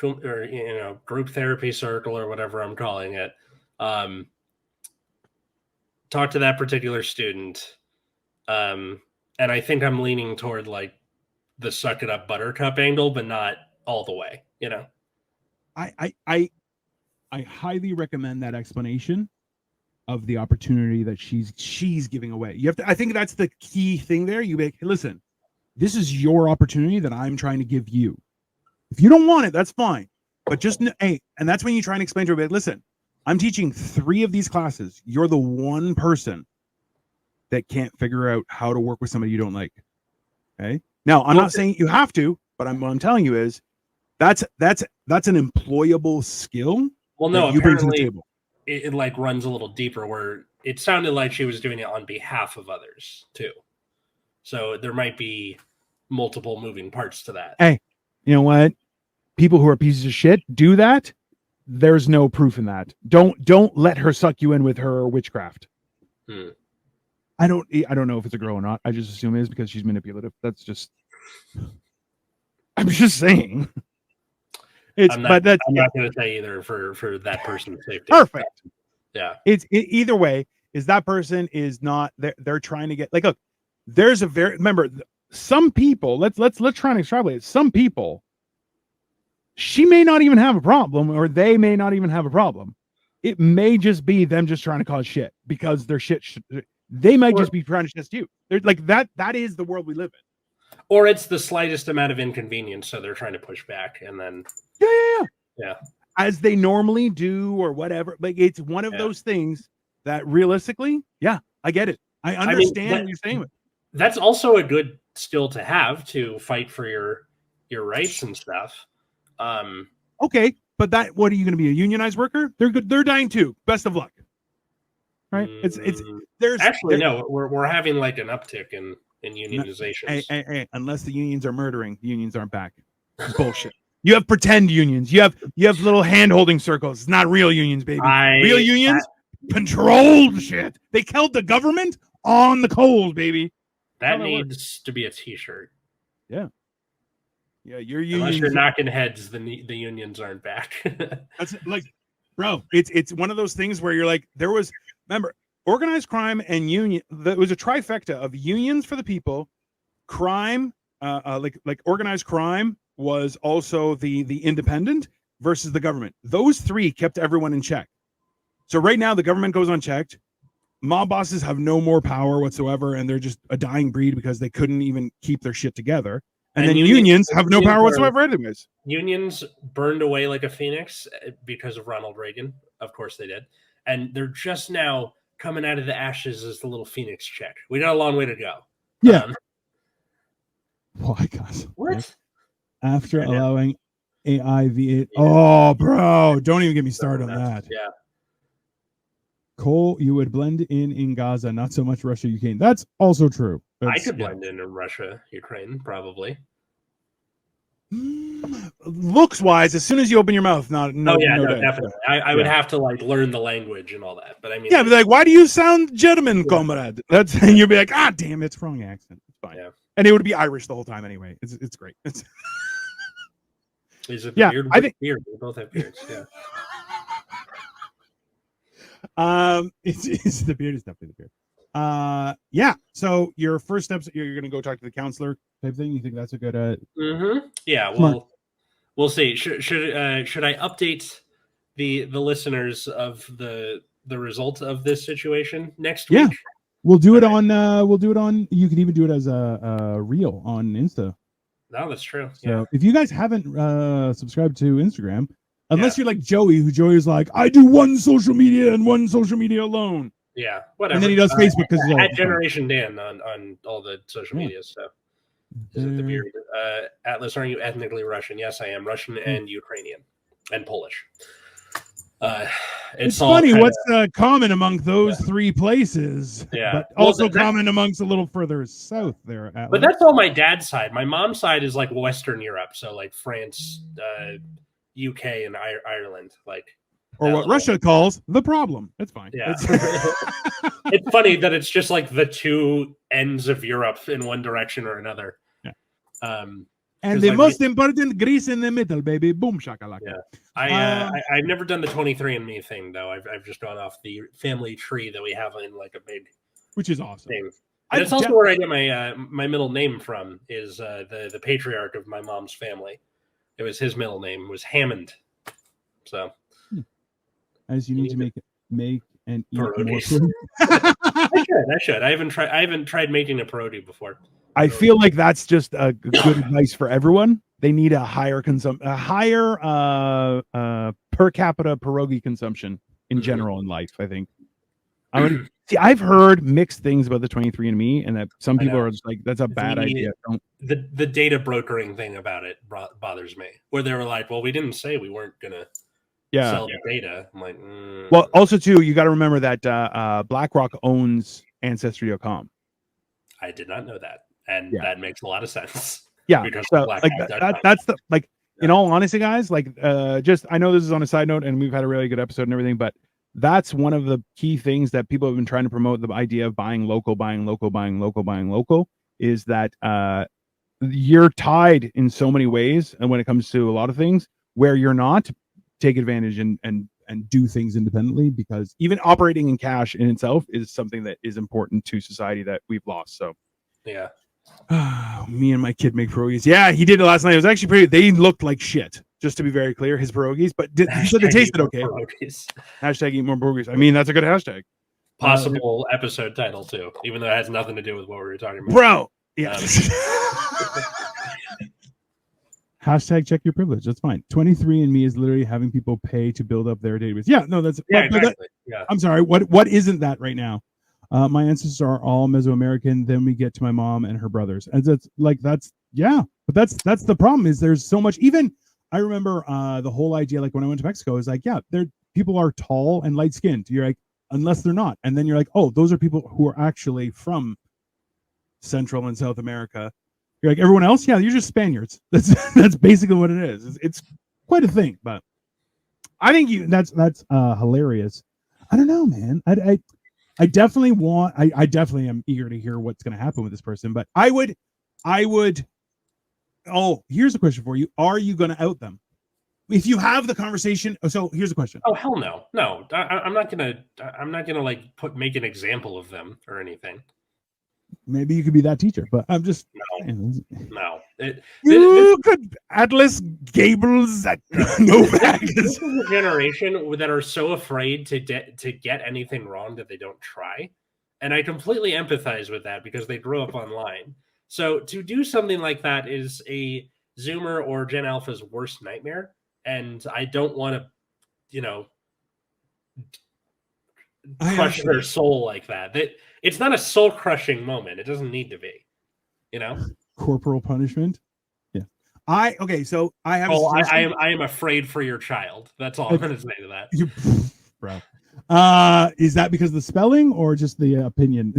Or group therapy circle or whatever I'm calling it. Talk to that particular student, and I think I'm leaning toward like the suck it up buttercup angle, but not all the way. I highly recommend that explanation of the opportunity that she's giving away. You have to. I think that's the key thing there. You make, hey, listen, this is your opportunity that I'm trying to give you. If you don't want it, that's fine. But just hey, and that's when you try and explain to everybody, listen, I'm teaching 3 of these classes. You're the one person that can't figure out how to work with somebody you don't like. Okay. Now, I'm not saying you have to, but what I'm telling you is that's an employable skill. Well, no, you bring to the table. It like runs a little deeper where it sounded like she was doing it on behalf of others too. So there might be multiple moving parts to that. Hey, you know what? People who are pieces of shit do that. There's no proof in that. Don't let her suck you in with her witchcraft. I don't know if it's a girl or not. I just assume it is because she's manipulative. That's just. I'm just saying. I'm not going to say either for that person's safety. Perfect. Yeah. Either way. Is that person is not they're trying to get like look. There's a remember some people. Let's try and extrapolate it. Some people. She may not even have a problem, or they may not even have a problem. It may just be them just trying to cause shit because they're shit. They might just be trying to test you. They're like that. That is the world we live in. Or it's the slightest amount of inconvenience, so they're trying to push back, and then yeah, as they normally do, or whatever. Like it's one of those things that realistically, I get it. I understand what you're saying. That's also a good skill to have to fight for your rights and stuff. Okay, but what are you going to be, a unionized worker? They're good. They're dying too. Best of luck. Right? No. We're having like an uptick in unionizations. Hey, unless the unions are murdering, the unions aren't back. It's bullshit. You have pretend unions. You have little hand holding circles. It's not real unions, baby. Real unions controlled shit. They killed the government on the coals, baby. That needs to be a T-shirt. Yeah. Yeah, your unions. Unless you're knocking heads, the unions aren't back. That's like, bro. It's one of those things where you're like, remember, organized crime and union. There was a trifecta of unions for the people, crime, like organized crime was also the independent versus the government. Those three kept everyone in check. So right now the government goes unchecked. Mob bosses have no more power whatsoever, and they're just a dying breed because they couldn't even keep their shit together. And then unions have no power whatsoever anyways. Unions burned away like a phoenix because of Ronald Reagan. Of course they did. And they're just now coming out of the ashes as the little phoenix check. We got a long way to go. Yeah. Why, guys? What? After allowing AI V8. Oh, bro. Don't even get me started on that. Yeah. Cole, you would blend in Gaza, not so much Russia, Ukraine. That's also true. I could blend in Russia, Ukraine, probably. Looks wise, as soon as you open your mouth, definitely. I would have to like learn the language and all that. But I mean, be like, why do you sound German, comrade? And you'll be like, damn, it's wrong accent. It's fine. Yeah. And it would be Irish the whole time anyway. It's great. Is it the beard? I think beard. We both have beards. Yeah. It's the beard is definitely the beard. Yeah. So your first steps, you're going to go talk to the counselor type thing. You think that's a good? Yeah. Well, we'll see. Should I update the listeners of the result of this situation next week? Yeah. We'll do it on. You could even do it as a reel on Insta. No, that's true. So if you guys haven't subscribed to Instagram. Unless you're like Joey, who Joey is like, I do one social media and one social media alone. Yeah, whatever. And then he does Facebook because at Generation Dan on all the social media stuff. Is it the beard? Atlas, are you ethnically Russian? Yes, I am Russian and Ukrainian and Polish. It's funny what's common among those three places. Yeah, but also common amongst a little further south there. Atlas. But that's all my dad's side. My mom's side is like Western Europe, so like France. UK and Ireland, or what Russia calls the problem. It's fine. Yeah, it's funny that it's just like the two ends of Europe in one direction or another. Yeah. And the most important Greece in the middle, baby. Boom shakalaka. Yeah. I've never done the 23andMe thing though. I've just gone off the family tree that we have in like a big, which is awesome. Thing. And it's also where I get my middle name from. Is the patriarch of my mom's family. It was his middle name was Hammond. So, as you need to make and eat more food. I should. I haven't tried making a pierogi before. I feel like that's just a good advice for everyone. They need a higher per capita pierogi consumption in general in life. I think. I would see. I've heard mixed things about the 23andMe, and that some people are just like, "That's a bad idea." The data brokering thing about it bothers me. Where they were like, "Well, we didn't say we weren't gonna sell the data." I'm like, well, also too, you got to remember that BlackRock owns Ancestry.com. I did not know that, and that makes a lot of sense. Yeah, so like that's the like. In all honesty, guys, like just I know this is on a side note, and we've had a really good episode and everything, but that's one of the key things that people have been trying to promote, the idea of buying local, is that you're tied in so many ways, and when it comes to a lot of things where you're not, take advantage and do things independently, because even operating in cash in itself is something that is important to society that we've lost. So yeah. Me and my kid make pierogies. Yeah, he did it last night. It was actually pretty. They looked like shit, just to be very clear. His pierogies, but he said they tasted okay. Hashtag eat more pierogies. I mean, that's a good hashtag. Possible episode title too, even though it has nothing to do with what we were talking about. Bro, yeah. Hashtag check your privilege. That's fine. 23andMe is literally having people pay to build up their database. Yeah, no, that's exactly. I'm sorry. What isn't that right now? My ancestors are all Mesoamerican. Then we get to my mom and her brothers, and that's but that's the problem. Is there's so much. Even I remember the whole idea, like when I went to Mexico, is like, people are tall and light skinned. You're like, unless they're not, and then you're like, oh, those are people who are actually from Central and South America. You're like, everyone else, you're just Spaniards. That's basically what it is. It's quite a thing, but I think that's hilarious. I don't know, man. I definitely want. I definitely am eager to hear what's going to happen with this person. But I would. Oh, here's a question for you: are you going to out them if you have the conversation? So here's the question. Oh hell no, no! I'm not gonna like make an example of them or anything. Maybe you could be that teacher, but I'm just no. You could Atlas Gables Novak. This is a generation that are so afraid to get anything wrong that they don't try, and I completely empathize with that because they grew up online. So to do something like that is a Zoomer or Gen Alpha's worst nightmare, and I don't want to, crush their soul like that. It's not a soul crushing moment. It doesn't need to be, Corporal punishment. Yeah. So I have. I am afraid for your child. That's all I'm going to say to that. Bro. Is that because of the spelling or just the opinion?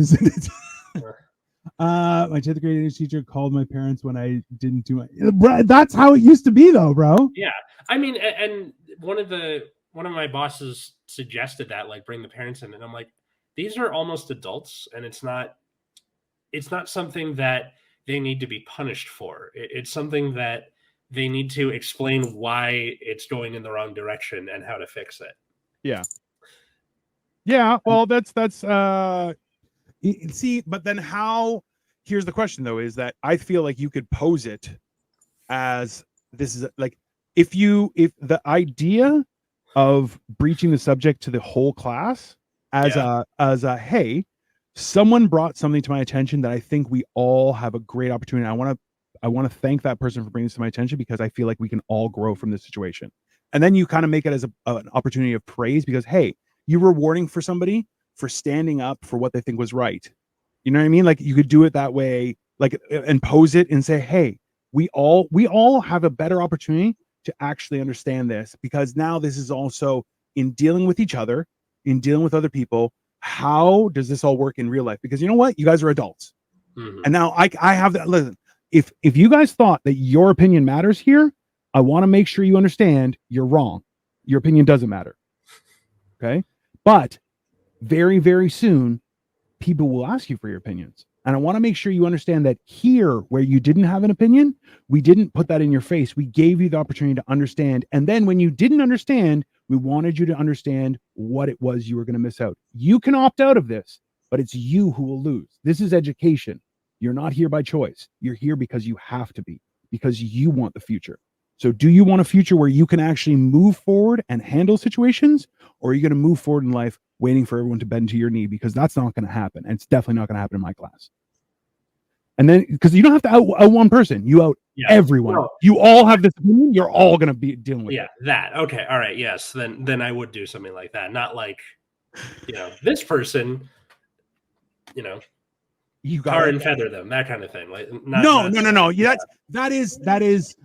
My 10th grade English teacher called my parents when I didn't do my. That's how it used to be, though, bro. Yeah, I mean, and one of my bosses suggested that, like, bring the parents in, and I'm like, these are almost adults, and it's not something that they need to be punished for. It's something that they need to explain why it's going in the wrong direction and how to fix it. Yeah. Yeah. Well, that's see, but then here's the question though, is that I feel like you could pose it as this is like, if the idea of breaching the subject to the whole class as a hey, someone brought something to my attention that I think we all have a great opportunity. I want to thank that person for bringing this to my attention because I feel like we can all grow from this situation. And then you kind of make it as an opportunity of praise because, hey, you're rewarding for somebody for standing up for what they think was right. You know what I mean? Like you could do it that way, like, and pose it and say, hey, we all have a better opportunity to actually understand this, because now this is also in dealing with each other, in dealing with other people. How does this all work in real life? Because you know what? You guys are adults. Mm-hmm. And now I have that. Listen, if you guys thought that your opinion matters here, I want to make sure you understand you're wrong. Your opinion doesn't matter. Okay. But very, very soon, people will ask you for your opinions. And I want to make sure you understand that here, where you didn't have an opinion, we didn't put that in your face. We gave you the opportunity to understand. And then when you didn't understand, we wanted you to understand what it was you were going to miss out. You can opt out of this, but it's you who will lose. This is education. You're not here by choice. You're here because you have to be, because you want the future. So do you want a future where you can actually move forward and handle situations? Or are you going to move forward in life waiting for everyone to bend to your knee? Because that's not going to happen. And it's definitely not going to happen in my class. And then, because you don't have to out one person, you out everyone. No. You all have this opinion. You're all going to be dealing with it. That. Okay. All right. Yes. Then I would do something like that. Not like this person, you tar got and feather them, that kind of thing. Like, no. Yeah, that is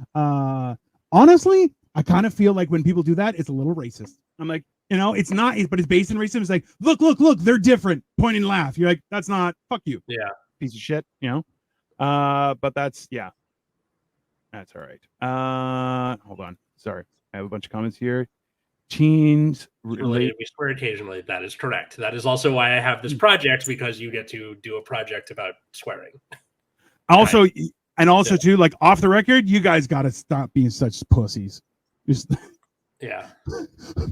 honestly, I kind of feel like when people do that, it's a little racist. I'm like, it's not, but it's based in racism. It's like, look, they're different. Point and laugh. You're like, that's not, fuck you. Yeah. Piece of shit, but that's all right. Hold on. Sorry. I have a bunch of comments here. Teens relate. We swear occasionally. That is correct. That is also why I have this project, because you get to do a project about swearing. Also, too, like off the record, you guys got to stop being such pussies. Yeah.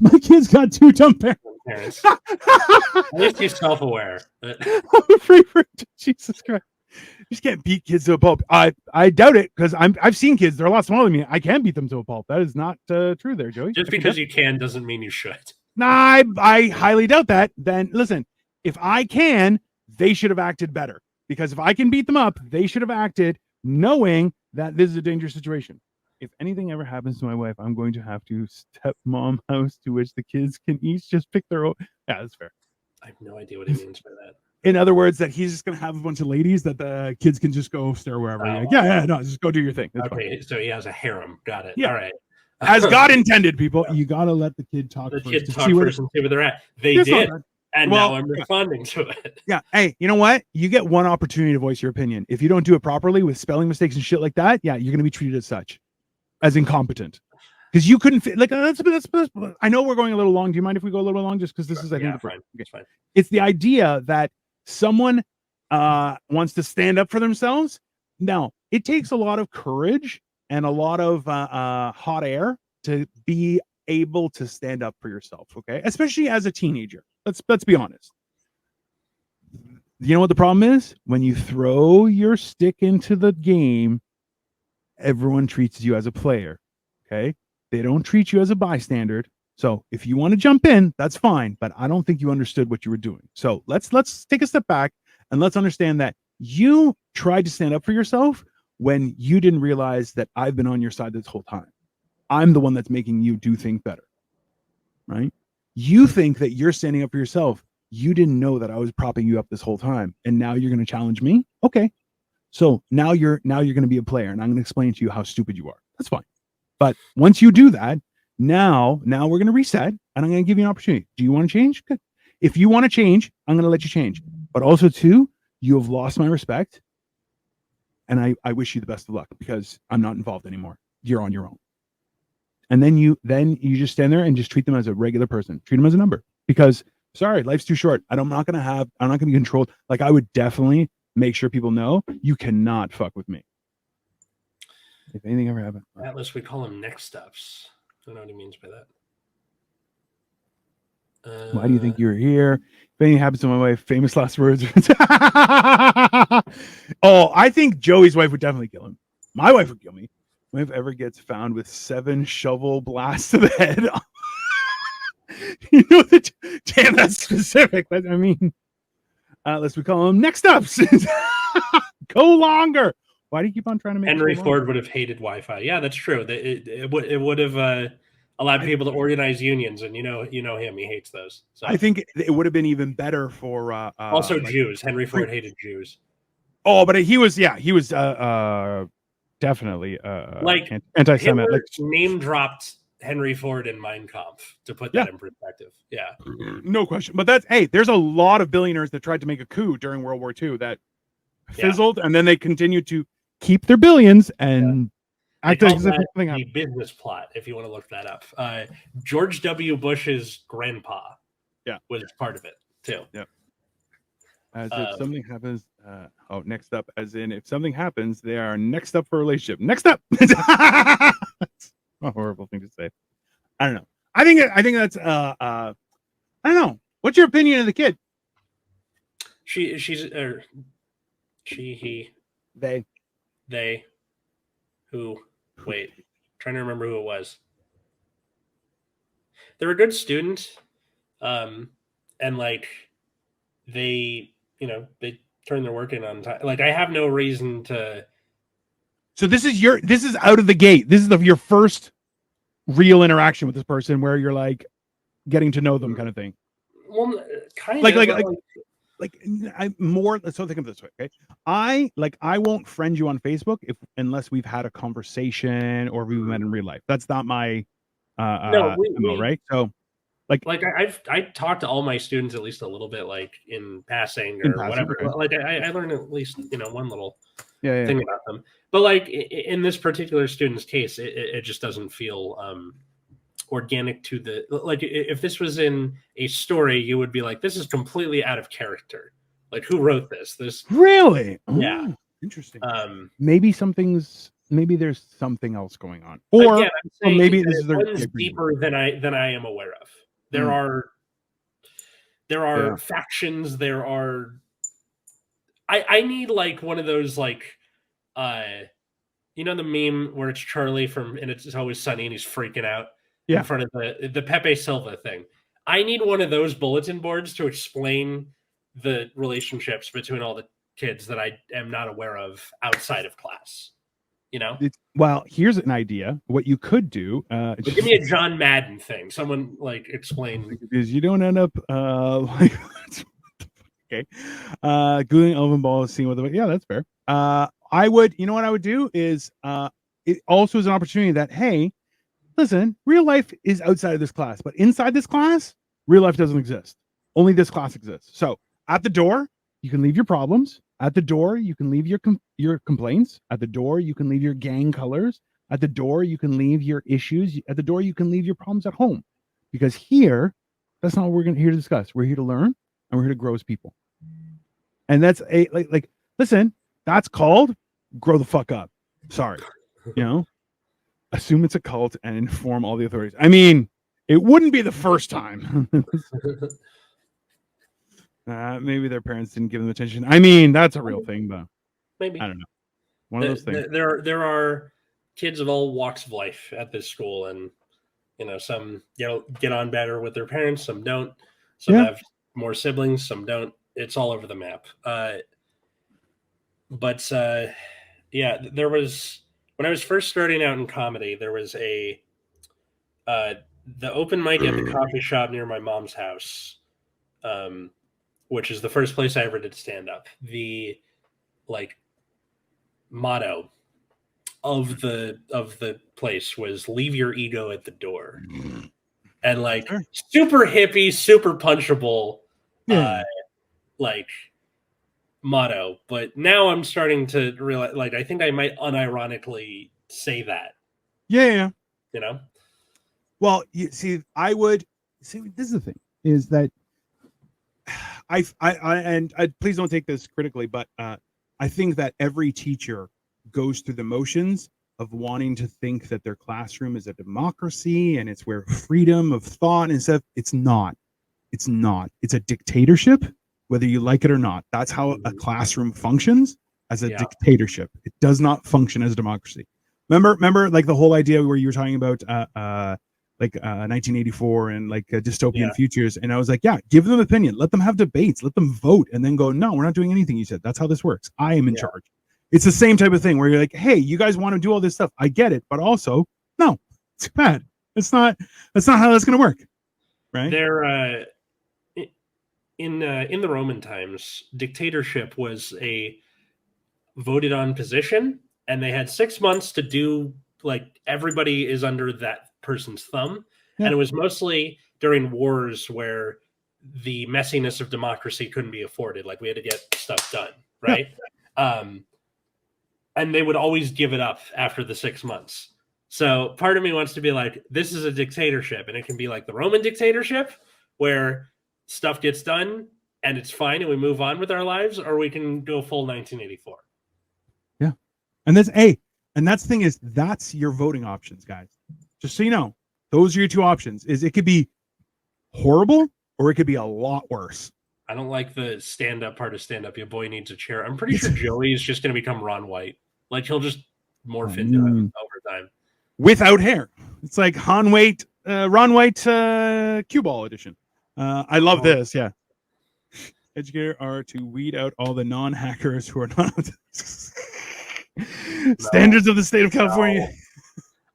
My kids got 2 dumb parents. At least he's self-aware. Jesus Christ. You just can't beat kids to a pulp. I doubt it, because I've seen kids. They're a lot smaller than me. I can beat them to a pulp. That is not true there, Joey. Just because you can doesn't mean you should. Nah, I highly doubt that. Then listen, if I can, they should have acted better. Because if I can beat them up, they should have acted knowing that this is a dangerous situation. If anything ever happens to my wife, I'm going to have to stepmom house, to which the kids can each just pick their own. Yeah, that's fair. I have no idea what he means by that. In other words, that he's just going to have a bunch of ladies that the kids can just go stare wherever. No, just go do your thing. That's okay, fine. So he has a harem. Got it. Yeah. All right. As God intended, people. You got to let the kid talk first. The kid talk first and see where they're at. They did. And now I'm responding to it. Yeah. Hey, you know what? You get one opportunity to voice your opinion. If you don't do it properly with spelling mistakes and shit like that, you're going to be treated as such, as incompetent. Because you couldn't fit, that's I know we're going a little long. Do you mind if we go a little long? Just because this is, I think, fine. Okay. Fine. It's the idea that someone wants to stand up for themselves. Now, it takes a lot of courage and a lot of hot air to be able to stand up for yourself, okay? Especially as a teenager. Let's be honest. You know what the problem is? When you throw your stick into the game, everyone treats you as a player, okay? They don't treat you as a bystander. So if you want to jump in, that's fine, but I don't think you understood what you were doing. So let's take a step back and let's understand that you tried to stand up for yourself when you didn't realize that I've been on your side this whole time. I'm the one that's making you do things better, right? You think that you're standing up for yourself. You didn't know that I was propping you up this whole time, and now you're going to challenge me? Okay. So now you're going to be a player, and I'm going to explain to you how stupid you are. That's fine. But once you do that, now we're going to reset, and I'm going to give you an opportunity. Do you want to change? Good. If you want to change, I'm going to let you change. But also, too, you have lost my respect, and I wish you the best of luck, because I'm not involved anymore. You're on your own. And then you just stand there and just treat them as a regular person. Treat them as a number, because sorry, life's too short. I'm not going to be controlled. Like, I would definitely make sure people know you cannot fuck with me. If anything ever happened. Atlas, we call them next steps. I don't know what he means by that. Why do you think you're here? If anything happens to my wife, famous last words. Oh, I think Joey's wife would definitely kill him. My wife would kill me. My wife ever gets found with 7 shovel blasts to the head. You know, damn, that's specific. I mean, let's we call them next ups. Go longer. Why do you keep on trying to make Henry Ford would have hated Wi-Fi? Yeah, that's true. It would have allowed people to organize unions, and you know him, he hates those. So I think it would have been even better for also Jews. Henry Ford hated Jews. Oh, but he was definitely like anti-Semite. Like, name dropped Henry Ford in Mein Kampf, to put that in perspective. Yeah, no question. But there's a lot of billionaires that tried to make a coup during World War II that fizzled, and then they continued to keep their billions and act as if nothing happened. The business plot, if you want to look that up. George W. Bush's grandpa, was part of it too. Yeah. As if something happens, next up, as in if something happens, they are next up for a relationship. Next up. That's a horrible thing to say. I don't know. I think that's I don't know. What's your opinion of the kid? They, who, wait, trying to remember who it was. They're a good student, and like they turn their work in on time. Like, I have no reason to. So this is out of the gate. This is your first real interaction with this person where you're like getting to know them kind of thing. Well, kind Like, of. I more. So think of it this way, okay? I won't friend you on Facebook unless we've had a conversation or we've met in real life. That's not my No, MO, right? So like I talked to all my students at least a little bit, like in passing in or passing, whatever. okay. Like I learned at least one little Yeah. thing about them. But like in this particular student's case, it just doesn't feel organic to the, like if this was in a story, you would be like, this is completely out of character. Like, who wrote this? Really? Yeah. Oh, interesting. Maybe there's something else going on, again, I'm saying maybe this is one's deeper than I am aware of. There are factions. There are. I need like one of those like, you know, the meme where it's Charlie from and It's Always Sunny and he's freaking out in front of the Pepe Silva thing. I need one of those bulletin boards to explain the relationships between all the kids that I am not aware of outside of class. You know? Well, here's an idea. What you could do, give me a John Madden thing. Someone like explain, because you don't end up like okay. Googling Elvin Ball, seeing what yeah, that's fair. I would, you know what I would do is it also is an opportunity that, hey, listen, real life is outside of this class, but inside this class, real life doesn't exist. Only this class exists. So at the door, you can leave your problems. At the door, you can leave your complaints. At the door, you can leave your gang colors. At the door, you can leave your issues. At the door, you can leave your problems at home. Because here, that's not what we're here to discuss. We're here to learn and we're here to grow as people. And that's like listen, that's called grow the fuck up. Sorry. You know? Assume it's a cult and inform all the authorities. I mean, it wouldn't be the first time. Maybe their parents didn't give them attention. I mean, that's a real thing, but maybe I don't know. One of those things. There are kids of all walks of life at this school, and you know, some get on better with their parents, some don't. Some have more siblings, some don't. It's all over the map. But there was, when I was first starting out in comedy, there was the open mic at the coffee shop near my mom's house, which is the first place I ever did stand up. The like motto of the place was "Leave your ego at the door," and like super hippie, super punchable, like motto. But now I'm starting to realize, like, I think I might unironically say that. Yeah. You know. Well, you see, I would see. This is the thing: is that I please don't take this critically, but I think that every teacher goes through the motions of wanting to think that their classroom is a democracy and it's where freedom of thought and stuff. It's not. It's not. It's a dictatorship, whether you like it or not. That's how a classroom functions, as a dictatorship. It does not function as a democracy. Remember, like the whole idea where you were talking about 1984 and like dystopian futures, and I was like, yeah, give them an opinion, let them have debates, let them vote, and then go, no, we're not doing anything. You said that's how this works. I am in charge. It's the same type of thing where you're like, hey, you guys want to do all this stuff, I get it, but also, no, it's bad. That's not how that's going to work, right? There, in the Roman times, dictatorship was a voted on position, and they had 6 months to do, like, everybody is under that person's thumb. And it was mostly during wars where the messiness of democracy couldn't be afforded. Like, we had to get stuff done, right? And they would always give it up after the 6 months. So part of me wants to be like, this is a dictatorship, and it can be like the Roman dictatorship where stuff gets done and it's fine and we move on with our lives, or we can go full 1984. Yeah. And that's the thing is, that's your voting options, guys. Just so you know, those are your two options. Is it could be horrible or it could be a lot worse. I don't like the stand-up part of stand-up. Your boy needs a chair. I'm pretty sure Joey is just going to become Ron White. Like, he'll just morph into him over time. Without hair. It's like Ron White cue ball edition. I love this. Yeah. Educator are to weed out all the non-hackers who are not standards of the state of California.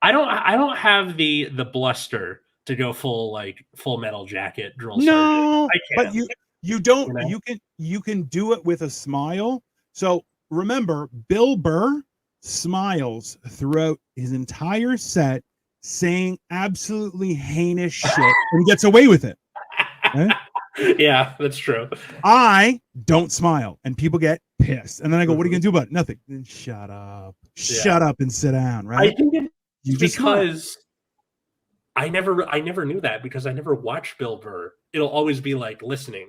I don't have the bluster to go full Metal Jacket drill sergeant. No, I but can. you don't. You know? You can do it with a smile. So remember, Bill Burr smiles throughout his entire set, saying absolutely heinous shit, and gets away with it. Right? Yeah, that's true. I don't smile, and people get pissed, and then I go, "What are you gonna do about it? Nothing." Then shut up, shut up, and sit down. Right? I think it's You just smile. because I never knew that because I never watched Bill Burr. It'll always be like listening,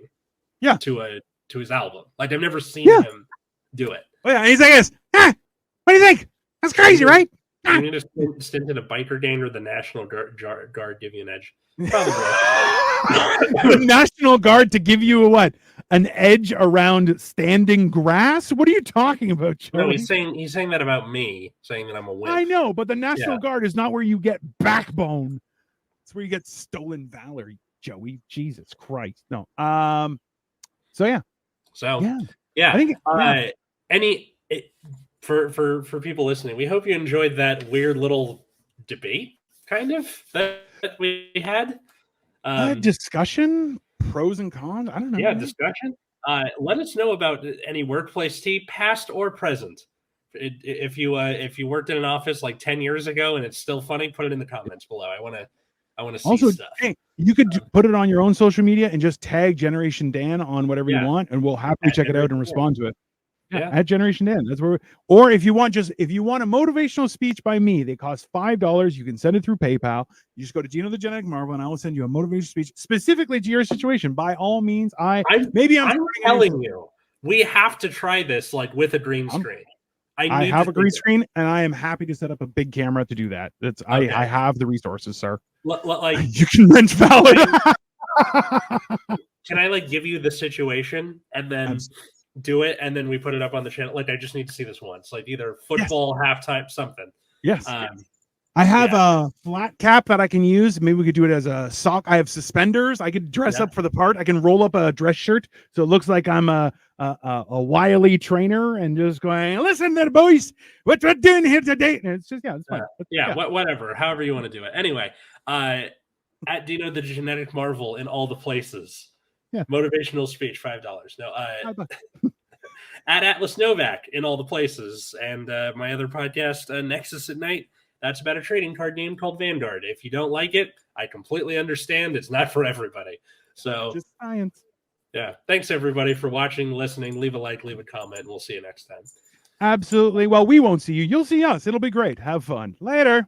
Yeah, to his album. Like I've never seen him do it. Oh yeah, and he's like this. What do you think? That's crazy, right? You need a stint in a biker gang or the National Guard give you an edge. Probably. The National Guard to give you an edge around standing grass? What are you talking about, Charlie? No, he's saying that about me, saying that I'm a wimp. I know, but the National Guard is not where you get backbone. It's where you get stolen valor, Joey. Jesus Christ. No. So yeah. I think for people listening, we hope you enjoyed that weird little debate kind of that we had. Discussion, pros and cons. I don't know. Yeah, discussion. Let us know about any workplace tea, past or present. If you worked in an office like 10 years ago and it's still funny, put it in the comments below. I want to see also, stuff. Hey, you could put it on your own social media and just tag Generation Dan on whatever you want, and we'll happily check it out and respond to it. At Generation Dan. That's where. Or if you want a motivational speech by me, they cost $5. You can send it through PayPal. You just go to Dino the Genetic Marvel, and I will send you a motivational speech specifically to your situation. By all means, I'm telling you, we have to try this with a green screen. I have a green screen, and I am happy to set up a big camera to do that. I have the resources, sir. You can rent Valid. Can I give you the situation and then do it, and then we put it up on the channel? I just need to see this once, either football halftime, something. Yes. I have a flat cap that I can use. Maybe we could do it as a sock. I have suspenders. I could dress up for the part. I can roll up a dress shirt so it looks like I'm a wily trainer and just going, listen to the boys, what we're doing here today. And it's just it's fine. Whatever, however you want to do it. Anyway, at Dino the Genetic Marvel in all the places. Yeah. Motivational speech, $5. No, at Atlas Novak in all the places, and my other podcast, Nexus at Night. That's about a trading card game called Vanguard. If you don't like it, I completely understand. It's not for everybody. So just science. Yeah. Thanks everybody for watching, listening. Leave a like, leave a comment. We'll see you next time. Absolutely. Well, we won't see you. You'll see us. It'll be great. Have fun. Later.